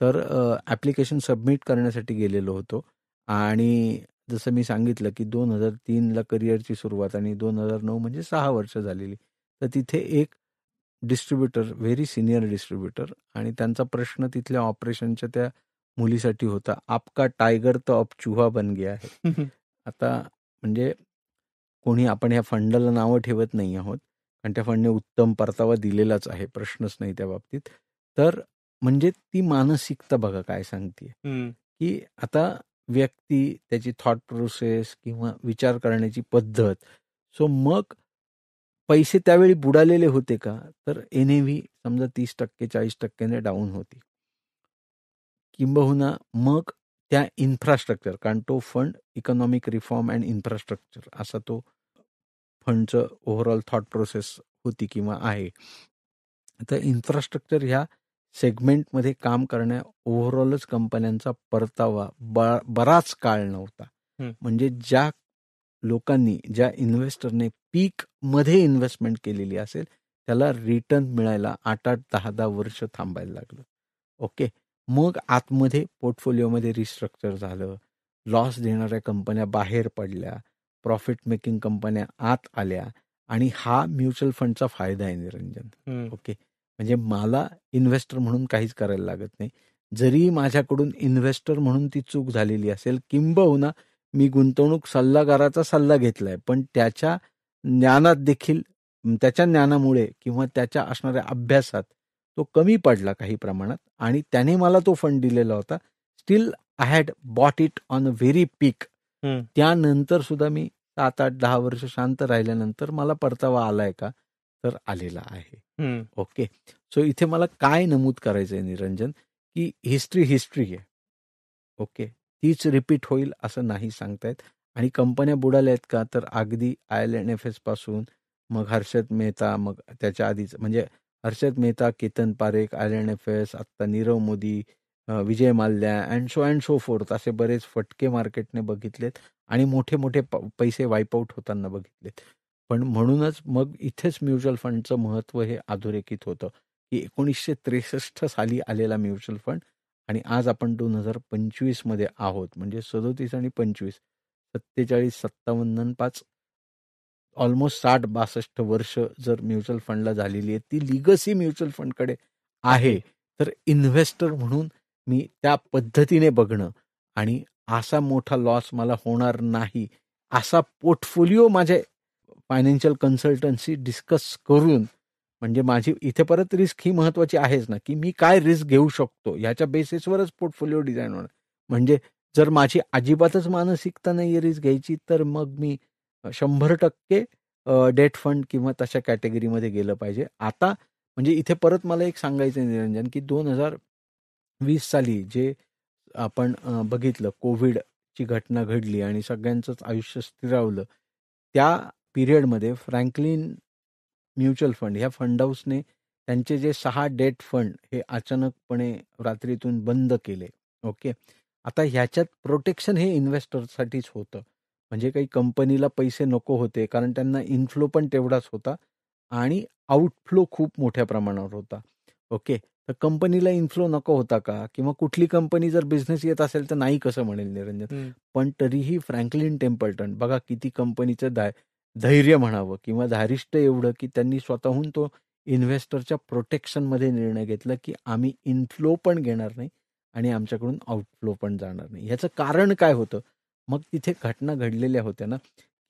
तर ॲप्लिकेशन सबमिट करण्यासाठी गेलेलो होतो आणि जसं मी सांगितलं की 2003ला करिअरची सुरुवात आणि 2009 म्हणजे 6 वर्ष झालेली. तर तिथे एक डिस्ट्रीब्युटर, व्हेरी सिनियर डिस्ट्रीब्युटर, आणि त्यांचा प्रश्न तिथल्या ऑपरेशनच्या त्या मुलीसाठी होता, आपका टायगर तो अब चूहा बन गया है. आता म्हणजे कोणी आपण ह्या फंडाला नावं ठेवत नाही आहोत, कारण त्या फंडने उत्तम परतावा दिलेलाच आहे, प्रश्नच नाही त्या बाबतीत. तर म्हणजे ती मानसिकता बघा काय सांगते की आता व्यक्ती, त्याची थॉट प्रोसेस किंवा विचार करण्याची पद्धत. सो मग पैसे त्यावेळी बुडालेले होते का, तर NAV समजा 30% 40% डाऊन होती. किंबहुना मग त्या इन्फ्रास्ट्रक्चर, कारण तो fund economic reform and infrastructure असा तो फंडचं ओव्हरऑल थॉट प्रोसेस होती किंवा आहे. तर इन्फ्रास्ट्रक्चर ह्या सेगमेंटमध्ये काम करण्या ओव्हरऑलच कंपन्यांचा परतावा बराच काळ नव्हता. म्हणजे ज्या लोकांनी, ज्या इन्व्हेस्टरने पीकमध्ये इन्व्हेस्टमेंट केलेली असेल त्याला रिटर्न मिळायला 8-8, 10-10 वर्ष थांबायला लागलं. ओके. मग आतमध्ये पोर्टफोलिओमध्ये रिस्ट्रक्चर झालं, लॉस देणाऱ्या कंपन्या बाहेर पडल्या, प्रॉफिट मेकिंग कंपन्या आत आल्या, आणि हा म्युच्युअल फंडचा फायदा आहे निरंजन. ओके. म्हणजे मला इन्व्हेस्टर म्हणून काहीच करायला लागत नाही. जरी माझ्याकडून इन्व्हेस्टर म्हणून ती चूक झालेली असेल, किंबहुना मी गुंतवणूक सल्लागाराचा सल्ला घेतलाय, पण त्याच्या ज्ञानात देखील, त्याच्या ज्ञानामुळे किंवा त्याच्या असणाऱ्या अभ्यासात तो कमी पडला काही प्रमाणात आणि त्याने मला तो फंड दिलेला होता. Still I had bought it on a very peak. त्यानंतर सुद्धा मी 7-8-10 वर्ष शांत राहिल्यानंतर मला परतावा आलाय का, तर आलेला आहे. ओके. सो इथे मला काय नमूद करायचंय निरंजन, की हिस्ट्री आहे. ओके. तीच रिपीट होईल असं नाही सांगतायत. आणि कंपन्या बुडाल्या आहेत का, तर अगदी IL&FS पासून मग हर्षद मेहता, मग त्याच्या आधीच म्हणजे हर्षद मेहता, केतन पारेख, IL&FS, आत्ता Nirav Modi, Vijay Mallya and so fourth असे बरेच फटके मार्केटने बघितलेत आणि मोठे मोठे पैसे वाईप आऊट होताना बघितलेत. पण म्हणूनच मग इथेच म्युच्युअल फंडचं महत्त्व हे अधोरेखित होतं, की 1963 साली आलेला म्युच्युअल फंड आणि आज आपण 2025 मध्ये आहोत. म्हणजे 37 आणि 25, 47, 57 आणि 5 ऑलमोस्ट 60-62 वर्ष जर म्युच्युअल फंडला झालेली आहे, ती लिगसी म्युच्युअल फंडकडे आहे. तर इन्व्हेस्टर म्हणून मी त्या पद्धतीने बघणं आणि असा मोठा लॉस मला होणार नाही असा पोर्टफोलिओ माझे फायनान्शियल कन्सल्टन्सी डिस्कस करून, म्हणजे माझी इथे परत रिस्क ही महत्वाची आहेच ना, की मी काय रिस्क घेऊ शकतो ह्याच्या बेसिसवरच पोर्टफोलिओ डिझाईन होणार. म्हणजे जर माझी अजिबातच मानसिकता नाही रिस्क घ्यायची, तर मग मी 100% डेट फंड किंवा तशा कॅटेगरीमध्ये गेलं पाहिजे. आता म्हणजे इथे परत मला एक सांगायचं आहे निरंजन, की 2020 साली जे आपण बघितलं, कोविडची घटना घडली आणि सगळ्यांचंच आयुष्य स्थिरावलं, त्या पिरियडमध्ये फ्रँकलिन म्युच्युअल फंड ह्या फंड हाऊसने त्यांचे जे 6 डेट फंड हे अचानकपणे रात्रीतून बंद केले. ओके. आता ह्याच्यात प्रोटेक्शन हे इन्व्हेस्टरसाठीच होतं. म्हणजे काही कंपनीला पैसे नको होते, कारण त्यांना इनफ्लो पण तेवढाच होता आणि आउटफ्लो खूप मोठ्या प्रमाणावर होता. ओके. तर कंपनीला इन्फ्लो नको होता का? किंवा कुठली कंपनी जर बिझनेस येत असेल तर नाही कसं म्हणेल निरंजन? पण तरीही फ्रँकलिन टेम्पल्टन बघा किती कंपनीचं धैर्य म्हणावं किंवा धारिष्ट एवढं की त्यांनी स्वतःहून तो इन्व्हेस्टरच्या प्रोटेक्शनमध्ये निर्णय घेतला की आम्ही इनफ्लो पण घेणार नाही आणि आमच्याकडून आउटफ्लो पण जाणार नाही. ह्याचं कारण काय होतं? मग तिथे घटना घडलेल्या होत्या ना,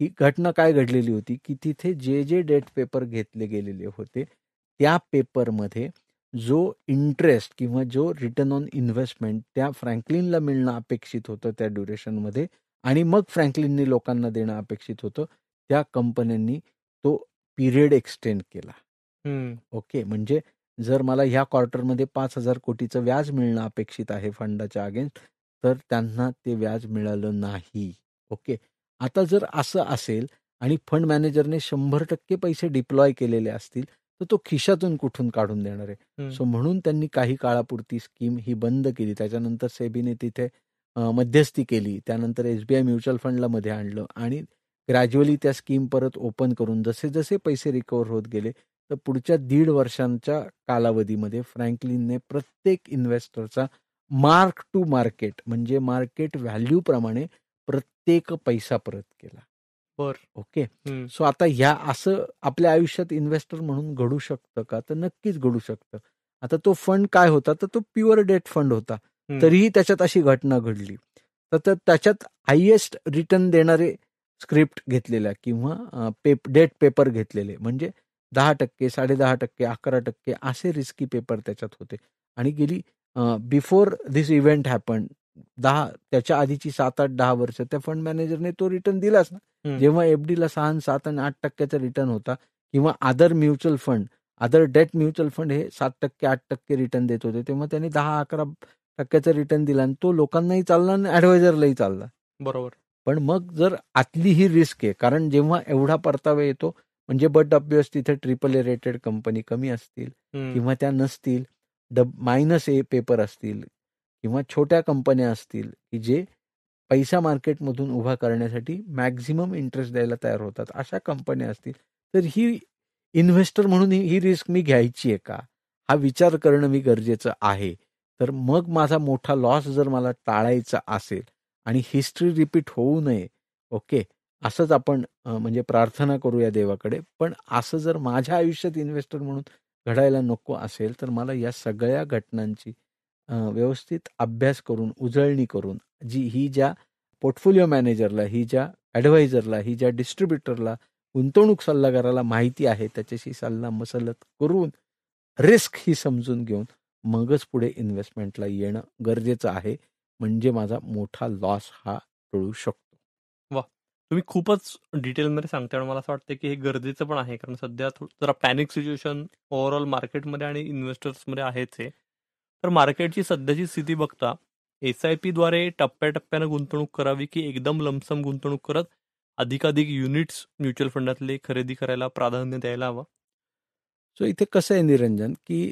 ही घटना काय घडलेली होती की तिथे जे डेट पेपर घेतले गेलेले होते त्या पेपरमध्ये जो इंटरेस्ट किंवा जो रिटर्न ऑन इन्व्हेस्टमेंट त्या फ्रँकलिनला मिळणं अपेक्षित होतं त्या ड्युरेशनमध्ये आणि मग फ्रँकलिनने लोकांना देणं अपेक्षित होतं, त्या कंपन्यांनी तो पिरियड एक्सटेंड केला. ओके. म्हणजे जर मला ह्या क्वार्टरमध्ये 5,000 कोटीचं व्याज मिळणं अपेक्षित आहे फंडाच्या अगेन्स्ट, तर त्यांना ते व्याज मिळालं नाही. ओके. आता जर असं असेल आणि फंड मॅनेजरने 100% पैसे डिप्लॉय केलेले असतील, तर तो खिशातून कुठून काढून देणार आहे? सो म्हणून त्यांनी काही काळापुरती स्कीम ही बंद केली. त्याच्यानंतर सेबीने तिथे मध्यस्थी केली. त्यानंतर एसबीआय म्युच्युअल फंडला मध्ये आणलं आणि ग्रॅज्युअली त्या स्कीम परत ओपन करून जसे जसे पैसे रिकव्हर होत गेले, तर पुढच्या 1.5 वर्षांच्या कालावधीमध्ये फ्रँकलिनने प्रत्येक इन्व्हेस्टरचा मार्क टू मार्केट म्हणजे मार्केट व्हॅल्यूप्रमाणे प्रत्येक पैसा परत केला. ओके. सो आता ह्या असं आपल्या आयुष्यात इन्व्हेस्टर म्हणून घडू शकतं का? तर नक्कीच घडू शकतं. आता तो फंड काय होता? तर तो प्युअर डेट फंड होता. तरीही त्याच्यात अशी घटना घडली. तर त्याच्यात हायेस्ट रिटर्न देणारे स्क्रिप्ट घेतलेल्या किंवा डेट पेपर घेतलेले म्हणजे 10%, 10.5%, 11% असे रिस्की पेपर त्याच्यात होते. आणि गेली बिफोर धिस इव्हेंट हॅपन त्याच्या आधीची 7, 8, 10 वर्ष त्या फंड मॅनेजरने तो रिटर्न दिलाच ना. जेव्हा एफडीला 6, 7 आणि 8% रिटर्न होता किंवा other mutual fund, other date mutual fund हे 7%, 8% रिटर्न देत होते, तेव्हा त्यांनी 10, 11% रिटर्न दिला आणि तो लोकांनाही चालला आणि ॲडवायझरलाही चालला.
बरोबर.
पण मग जर आतली ही रिस्क आहे, कारण जेव्हा एवढा परतावा येतो म्हणजे बट ऑब्वियस तिथे AAA रेटेड कंपनी कमी असतील किंवा त्या नसतील, -A पेपर असतील किंवा छोट्या कंपन्या असतील की जे पैसा मार्केटमधून उभा करण्यासाठी मॅक्झिमम इंटरेस्ट द्यायला तयार होतात, अशा कंपन्या असतील, तर ही इन्व्हेस्टर म्हणून ही रिस्क मी घ्यायची आहे का? हा विचार करणं मी गरजेचं आहे. तर मग माझा मोठा लॉस जर मला टाळायचा असेल आणि हिस्ट्री रिपीट होऊ नये, ओके, असंच आपण म्हणजे प्रार्थना करूया देवाकडे. पण असं जर माझ्या आयुष्यात इन्व्हेस्टर म्हणून घडायला नको असेल, तर मला या सगळ्या घटनांची व्यवस्थित अभ्यास करून, उजळणी करून, ही ज्या पोर्टफोलिओ मॅनेजरला, ही ज्या ॲडवायझरला, ही ज्या डिस्ट्रीब्युटरला, गुंतवणूक सल्लागाराला माहिती आहे, त्याच्याशी सल्ला मसलत करून रिस्क ही समजून घेऊन मगच पुढे इन्व्हेस्टमेंटला येणं गरजेचं आहे. म्हणजे माझा मोठा लॉस हा टळू शकतो.
वा, तुम्ही खूपच डिटेलमध्ये सांगताय आणि मला असं वाटतं की हे गरजेचं पण आहे, कारण सध्या जरा पॅनिक सिच्युएशन ओव्हरऑल मार्केटमध्ये आणि इन्व्हेस्टर्समध्ये आहेच आहे. तर मार्केटची सध्याची स्थिती बघता SIP द्वारे टप्प्याटप्प्यानं गुंतवणूक करावी की एकदम लमसम गुंतवणूक करत अधिकाधिक युनिट्स म्युच्युअल फंडातले खरेदी करायला प्राधान्य द्यायला हवं?
सो इथे कसं आहे निरंजन, की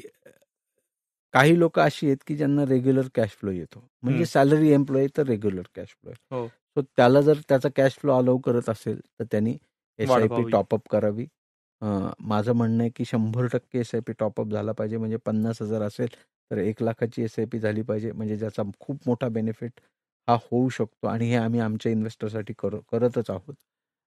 काही लोक अशी आहेत की ज्यांना रेग्युलर कॅश फ्लो येतो, म्हणजे सॅलरी एम्प्लॉई तर रेग्युलर कॅश फ्लो आहे. सो त्याला जर त्याचा कॅश फ्लो अलाउ करत असेल तर त्यांनी SIP टॉपअप करावी. माझं म्हणणं आहे की 100% SIP टॉपअप झाला पाहिजे. म्हणजे 50,000 असेल तर 1,00,000ची SIP झाली पाहिजे, म्हणजे ज्याचा खूप मोठा बेनिफिट हा होऊ शकतो आणि हे आम्ही आमच्या इन्व्हेस्टरसाठी करतच आहोत.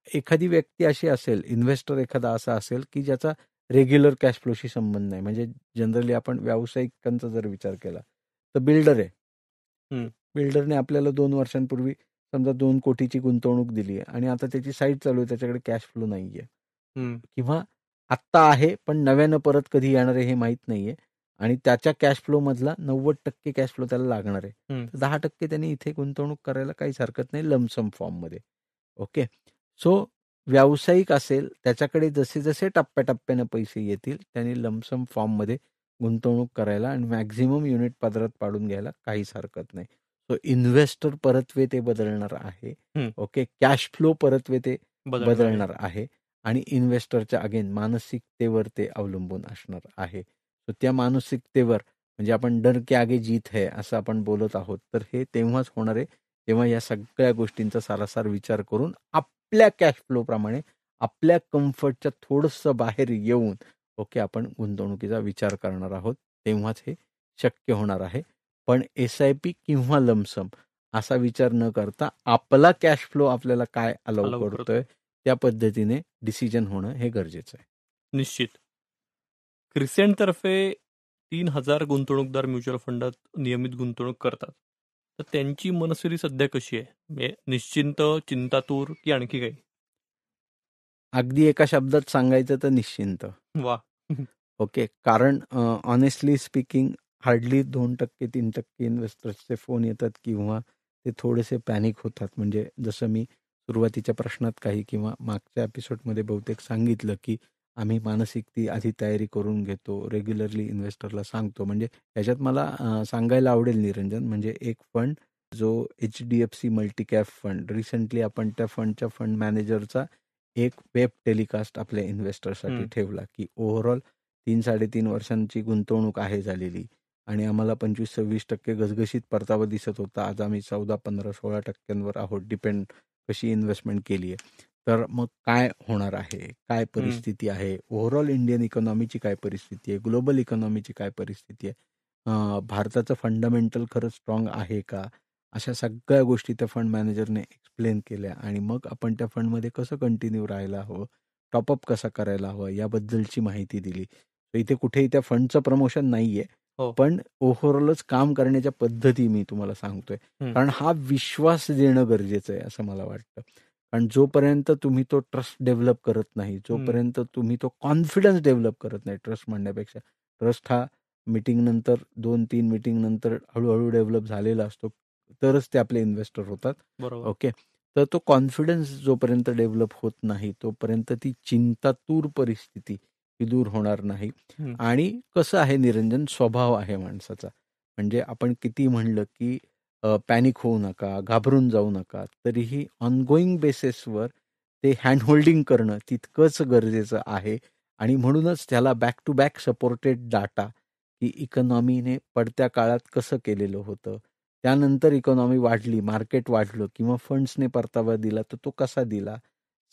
एखादी व्यक्ती अशी असेल, इन्व्हेस्टर एखादा असा असेल की ज्याचा रेग्युलर कॅश फ्लोशी संबंध नाही, म्हणजे जनरली आपण व्यावसायिकांचा जर विचार केला तर बिल्डर आहे. बिल्डरने आपल्याला 2 वर्षांपूर्वी समजा 2 कोटीची गुंतवणूक दिली आहे आणि आता त्याची साईट चालू आहे, त्याच्याकडे कॅश फ्लो नाहीये किंवा आत्ता आहे पण नव्यानं परत कधी येणार आहे हे माहीत नाहीये आणि त्याच्या कॅश फ्लो मधला 90% कॅश फ्लो त्याला लागणार आहे. तर 10% त्यांनी इथे गुंतवणूक करायला काहीच हरकत नाही लमसम फॉर्ममध्ये. ओके. सो व्यावसायिक असेल त्याच्याकडे जसे जसे टप्प्याटप्प्यानं पैसे येतील त्यांनी लमसम फॉर्ममध्ये गुंतवणूक करायला आणि मॅक्झिमम युनिट पदरात पाडून घ्यायला काहीच हरकत नाही. सो इन्व्हेस्टर परत्वे ते बदलणार आहे. ओके. कॅश फ्लो परत्वे ते बदलणार आहे आणि इन्व्हेस्टरच्या अगेन मानसिकतेवर ते अवलंबून असणार आहे. सो त्या मानसिकतेवर म्हणजे आपण डर के आगे जीत है असं आपण बोलत आहोत, तर हे तेव्हाच होणार आहे तेव्हा या सगळ्या गोष्टींचा सारासार विचार करून आपल्या कॅश फ्लो प्रमाणे आपल्या कम्फर्टच्या थोडंसं बाहेर येऊन ओके आपण गुंतवणुकीचा विचार करणार आहोत, तेव्हाच हे शक्य होणार आहे. पण SIP किंवा लमसम असा विचार न करता आपला कॅश फ्लो आपल्याला काय अलाउ
Allow
करतोय त्या पद्धतीने डिसिजन होणं हे गरजेचं आहे.
निश्चित. क्रिसेंटतर्फे 3,000 गुंतवणूकदार म्युच्युअल फंडात नियमित गुंतवणूक करतात. तर त्यांची मनस्थिती सध्या कशी आहे? म्हणजे निश्चिंत, चिंतातूर की आणखी काही?
अगदी एका शब्दात सांगायचं तर निश्चिंत.
वा.
ओके. कारण ऑनेस्टली स्पीकिंग हार्डली 2%-3% इन्व्हेस्टर्सचे फोन येतात किंवा ते थोडेसे पॅनिक होतात. म्हणजे जसं मी सुरुवातीच्या प्रश्नात काही किंवा मागच्या एपिसोडमध्ये बहुतेक सांगितलं की आम्ही मानसिक ती आधी तयारी करून घेतो, रेग्युलरली इन्व्हेस्टरला सांगतो. म्हणजे याच्यात मला सांगायला आवडेल निरंजन, म्हणजे एक फंड जो HDFC मल्टीकॅप फंड, रिसेंटली आपण त्या फंडच्या फंड मॅनेजरचा एक वेब टेलिकास्ट आपल्या इन्व्हेस्टरसाठी ठेवला की ओव्हरऑल 3-3.5 वर्षांची गुंतवणूक आहे झालेली आणि आम्हाला 25-26% घसघशीत परतावा दिसत होता. आज आम्ही 14-15-16% आहोत, डिपेंड कशी इन्व्हेस्टमेंट केली आहे. तर मग काय होणार आहे, काय परिस्थिती आहे, ओव्हरऑल इंडियन इकॉनॉमीची काय परिस्थिती आहे, ग्लोबल इकॉनॉमीची काय परिस्थिती आहे, भारताचं फंडामेंटल खरंच स्ट्रॉंग आहे का, अशा सगळ्या गोष्टी त्या फंड मॅनेजरने एक्सप्लेन केल्या आणि मग आपण त्या फंडमध्ये कसं कंटिन्यू राहायला हवं, टॉपअप कसा करायला हवं याबद्दलची माहिती दिली. तर इथे कुठेही त्या फंडचं प्रमोशन नाहीये, पण ओव्हरऑलच काम करण्याच्या पद्धती मी तुम्हाला सांगतोय. कारण हा विश्वास देणं गरजेचं आहे असं मला वाटतं. कारण जोपर्यंत तुम्ही तो ट्रस्ट डेव्हलप करत नाही, जोपर्यंत तुम्ही तो कॉन्फिडन्स डेव्हलप करत नाही, ट्रस्ट म्हणण्यापेक्षा ट्रस्ट हा मीटिंग नंतर 2-3 मीटिंग नंतर हळूहळू डेव्हलप झालेला असतो, तरच ते आपले इन्व्हेस्टर होतात. ओके. तर तो कॉन्फिडन्स जोपर्यंत डेव्हलप होत नाही तोपर्यंत ती चिंतातूर परिस्थिती ही दूर होणार नाही. आणि कसं आहे निरंजन, स्वभाव आहे माणसाचा. म्हणजे आपण किती म्हणलं की पॅनिक होऊ नका, घाबरून जाऊ नका, तरीही ऑनगोईंग बेसिसवर ते हँडहोल्डिंग करणं तितकंच गरजेचं आहे. आणि म्हणूनच त्याला back to back supported data की इकॉनॉमीने पडत्या काळात कसं केलेलं होतं, त्यानंतर इकॉनॉमी वाढली, मार्केट वाढलं किंवा फंड्सने परतावा दिला तर तो कसा दिला,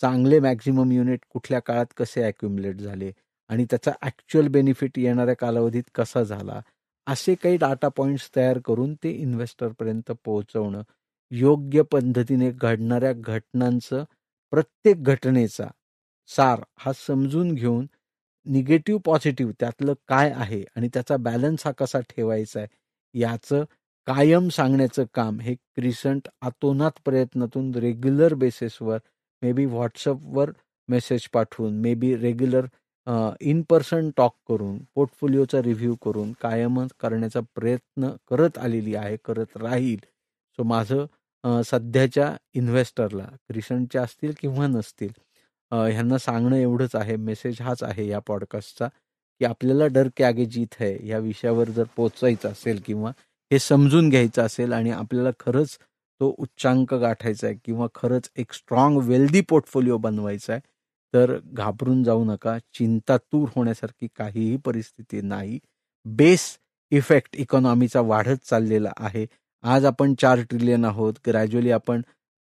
चांगले मॅक्झिमम युनिट कुठल्या काळात कसे ॲक्युमुलेट झाले आणि त्याचा ॲक्च्युअल बेनिफिट येणाऱ्या कालावधीत कसा झाला, असे काही डाटा पॉईंट्स तयार करून ते इन्व्हेस्टरपर्यंत पोहोचवणं, योग्य पद्धतीने घडणाऱ्या घटनांचं प्रत्येक घटनेचा सार हा समजून घेऊन निगेटिव्ह पॉझिटिव्ह त्यातलं काय आहे आणि त्याचा बॅलन्स हा कसा ठेवायचा आहे याचं कायम सांगण्याचं काम हे क्रिसंट अतोनात प्रयत्नातून रेग्युलर बेसिसवर मे बी व्हॉट्सअपवर मेसेज पाठवून, may be regular in person talk करून, पोर्टफोलिओचा रिव्ह्यू करून कायमच करण्याचा प्रयत्न करत आलेली आहे, करत राहील. सो माझं सध्याच्या इन्व्हेस्टरला, क्रिसंटच्या असतील किंवा नसतील, ह्यांना सांगणं एवढंच आहे, मेसेज हाच आहे या पॉडकास्टचा, की आपल्याला डर के आगे जीत है या विषयावर जर पोचायचं असेल किंवा हे समजून घ्यायचं असेल आणि आपल्याला खरंच तो उच्चांक गाठायचा आहे किंवा खरंच एक स्ट्रॉंग वेल्दी पोर्टफोलिओ बनवायचा आहे, तर घाबरून जाऊ नका. चिंतातूर होण्यासारखी काहीही परिस्थिती नाही. बेस इफेक्ट इकॉनॉमीचा वाढत चाललेला आहे. आज आपण 4 ट्रिलियन आहोत, ग्रॅज्युअली आपण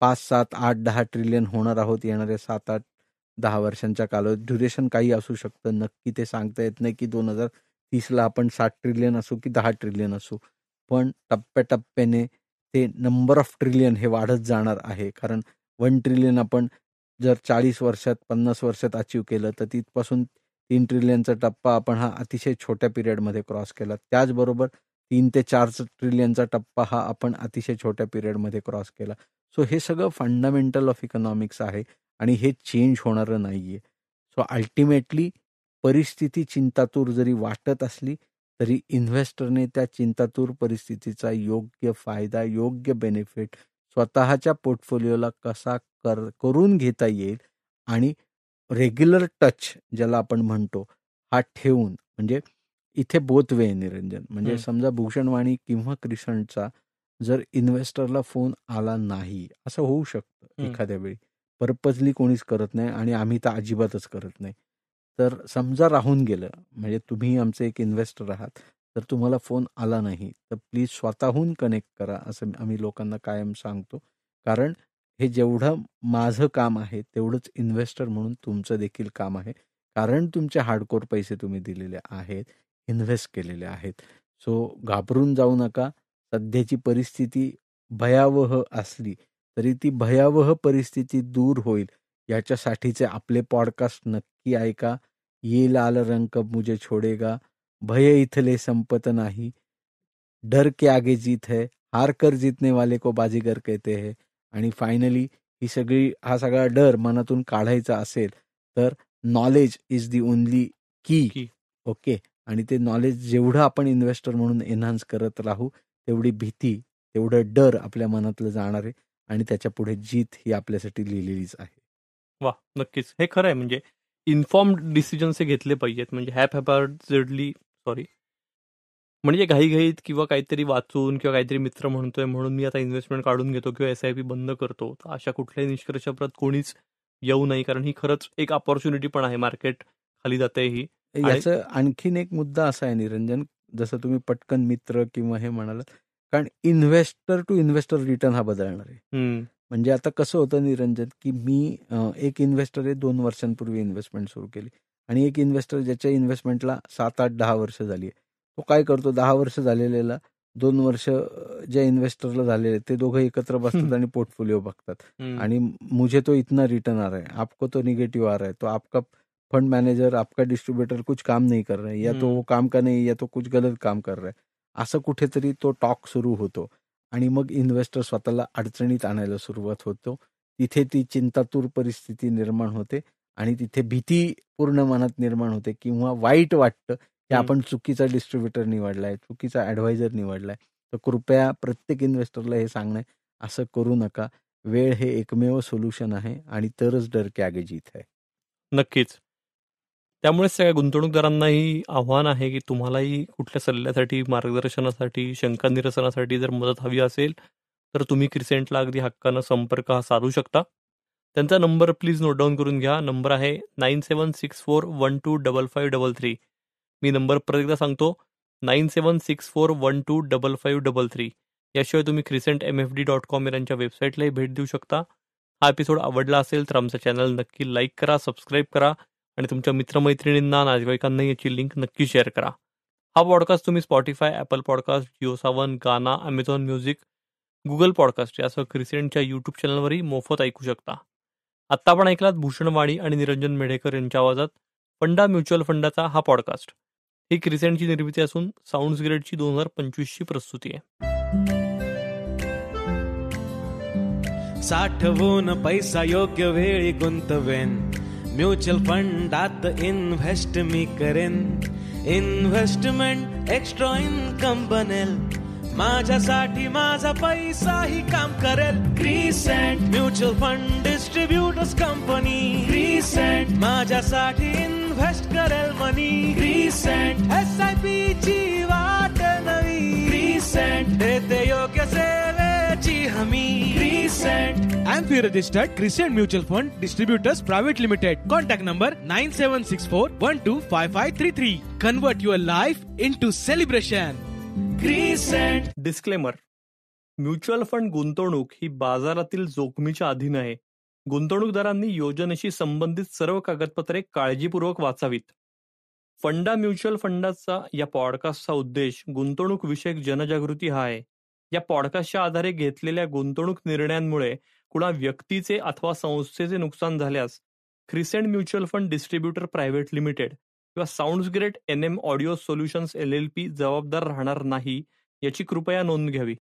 5-7-8-10 ट्रिलियन होणार आहोत येणाऱ्या 7-8-10 वर्षांच्या कालावधीत. ड्युरेशन काही असू शकतं, नक्की ते सांगता येत नाही की 2030ला आपण 7 ट्रिलियन असू की 10 ट्रिलियन असू, पण टप्प्याटप्प्याने ते नंबर ऑफ ट्रिलियन हे वाढत जाणार आहे. कारण 1 ट्रिलियन आपण जर 40 वर्षात 50 वर्षात अचीव केलं तर तिथपासून 3 ट्रिलियनचा टप्पा आपण हा अतिशय छोट्या पिरियडमध्ये क्रॉस केला. त्याचबरोबर 3 ते 4 ट्रिलियनचा टप्पा हा आपण अतिशय छोट्या पिरियडमध्ये क्रॉस केला. सो हे सगळं फंडामेंटल ऑफ इकॉनॉमिक्स आहे आणि हे चेंज होणारं नाहीये. सो अल्टिमेटली परिस्थिती चिंतातूर जरी वाटत असली तरी इन्व्हेस्टरने त्या चिंतातूर परिस्थितीचा योग्य फायदा, योग्य बेनिफिट स्वतःच्या पोर्टफोलिओला कसा करून घेता येईल आणि रेग्युलर टच ज्याला आपण म्हणतो हा ठेवून, म्हणजे इथे बोथ वे निरंजन, म्हणजे समजा भूषणवाणी किंवा क्रिसंटचा जर इन्व्हेस्टरला फोन आला नाही, असं होऊ शकतं एखाद्या वेळी, पर्पजली कोणीच करत नाही आणि आम्ही तर अजिबातच करत नाही, तर समजा राहून गेलं, म्हणजे तुम्ही आमचे एक इन्व्हेस्टर आहात, जर तुम्हाला फोन आला नाही तर प्लीज स्वतःहून कनेक्ट करा, असं आम्ही लोकांना कायम सांगतो. कारण हे जेवढं माझं काम आहे तेवढंच इन्व्हेस्टर म्हणून तुमचं देखील काम आहे. कारण तुमचे हार्डकोर पैसे तुम्ही दिलेले आहेत, इन्व्हेस्ट केलेले आहेत. सो घाबरून जाऊ नका. सध्याची परिस्थिती भयावह असली तरी ती भयावह परिस्थिती दूर होईल याच्यासाठीचे आपले पॉडकास्ट नक्की ऐका. ये लाल रंग कब मुझे छोडेगा, भय इथले संपत नाही, डर के आगे जीत है, हार कर जीतने वाले को बाजीगर कहते हैं. आणि फायनली हा सगळा डर मनातून काढायचा असेल तर नॉलेज इज दी ओनली की. ओके. आणि ते नॉलेज जेवढं आपण इन्व्हेस्टर म्हणून एन्हान्स करत राहू तेवढी भीती, तेवढं डर आपल्या मनातलं जाणार आहे आणि त्याच्या पुढे जीत ही आपल्यासाठी लिहिलेलीच आहे.
वा, नक्कीच हे खरं आहे. म्हणजे इन्फॉर्म्ड डिसिजन्स हे घेतले पाहिजेत. म्हणजे हॅपहॅपॅर्डली म्हणजे घाईघाईत किंवा काहीतरी वाचून किंवा काहीतरी मित्र म्हणतोय म्हणून मी आता इन्व्हेस्टमेंट काढून घेतो किंवा SIP बंद करतो, तर अशा कुठल्याही निष्कर्षाप्रत कोणीच येऊ नये. कारण ही खरंच एक अपॉर्च्युनिटी पण आहे. मार्केट खाली जाते ही.
याचं आणखीन एक मुद्दा असा आहे निरंजन, जसं तुम्ही पटकन मित्र किंवा हे म्हणालात, कारण इन्व्हेस्टर टू इन्व्हेस्टर रिटर्न हा बदलणार आहे. म्हणजे आता कसं होतं निरंजन, की मी एक इन्व्हेस्टर आहे, 2 वर्षांपूर्वी इन्व्हेस्टमेंट सुरू केली आणि एक इन्व्हेस्टर ज्याच्या इन्व्हेस्टमेंटला 7, 8, 10 वर्ष झाली आहे, तो काय करतो, 10 वर्ष झालेल्याला 2 वर्ष ज्या इन्व्हेस्टरला झालेले ते दोघं एकत्र बसतात आणि पोर्टफोलिओ बघतात आणि मुझे तो इतना रिटर्न आ रहा है, आपको तो निगेटिव्ह आ रहा है, तो आपका फंड मैनेजर, आपका डिस्ट्रीब्यूटर कुछ काम नहीं कर रहा है, या तो वो काम का नहीं, या तो कुछ गलत काम कर रहा है, असं कुठेतरी तो टॉक सुरू होतो आणि मग इन्व्हेस्टर स्वतःला अडचणीत आणायला सुरुवात होतो. तिथे ती चिंतातूर परिस्थिती निर्माण होते आणि तिथे भीती पूर्ण मनात निर्माण होते किंवा वाईट वाटतं की आपण चुकीचा डिस्ट्रीब्युटर निवडलाय, चुकीचा ॲडवायझर निवडलाय. तर कृपया प्रत्येक इन्व्हेस्टरला हे सांगणं आहे, असं करू नका. वेळ हे एकमेव सोल्युशन आहे आणि तरच डर के आगे जीत आहे.
नक्कीच. त्यामुळे सगळ्या गुंतवणूकदारांनाही आव्हान आहे की तुम्हालाही कुठल्या सल्ल्यासाठी, मार्गदर्शनासाठी, शंका निरसनासाठी जर मदत हवी असेल तर तुम्ही क्रिसेंटला अगदी हक्कानं संपर्क साधू शकता. त्यांचा नंबर प्लीज नोट डाऊन करून घ्या. नंबर आहे 9764125533. मी नंबर परत एकदा सांगतो, 9764125533. याशिवाय तुम्ही crescentmfd.com यांच्या वेबसाईटलाही भेट देऊ शकता. हा एपिसोड आवडला असेल तर आमचं चॅनल नक्की लाईक करा, सबस्क्राईब करा आणि तुमच्या मित्रमैत्रिणींना, नातेवाईकांना याची लिंक नक्की शेअर करा. हा पॉडकास्ट तुम्ही Spotify, Apple podcast, Jio Saavn, गाना, अमेझॉन म्युझिक, गुगल पॉडकास्ट यासह क्रिसेंटच्या यूट्यूब चॅनलवरही मोफत ऐकू शकता. आत्ता आपण ऐकलात भूषण वाणी आणि निरंजन मेढेकर यांच्या आवाजात फंडा म्युच्युअल फंडाचा हा पॉडकास्ट. ही क्रिसेंटची निर्मिती असून साऊंड्स ग्रेडची 2025ची प्रस्तुती आहे.
साठवून पैसा योग्य वेळी गुंतवेन, म्युच्युअल फंडात इन्व्हेस्ट मी करेन. इन्व्हेस्टमेंट एक्स्ट्रा इन्कम बनेल, माझ्यासाठी माझा पैसाही काम करेल. Crescent Mutual fund distributors company, crescent माझ्यासाठी इन्व्हेस्ट करेल मनी. क्रिसेंट SIP ची वाट नवी, क्रिसेंट देते योग्य सेवेची हमी. Crescent
AMFI registered Crescent Mutual Fund Distributors Private Limited. Contact number 9764125533. Convert your life into celebration.
Crescent.
Disclaimer: mutual fund गुंतवणूक ही बाजारातील जोखमीच्या अधीन आहे. गुंतवणूकदारांनी योजनेशी संबंधित सर्व कागदपत्रे काळजीपूर्वक वाचावीत. फंडा म्युच्युअल फंडाचा या पॉडकास्टचा उद्देश गुंतवणूक विषयक जनजागृती हा आहे. या पॉडकास्टच्या आधारे घेतलेल्या गुंतवणूक निर्णयांमुळे कुणा व्यक्तीचे अथवा संस्थेचे नुकसान झाल्यास Crescent Mutual Fund Distributor Private Limited किंवा Sounds Great NM Audio Solutions LLP जबाबदार राहणार नाही, याची कृपया नोंद घ्यावी.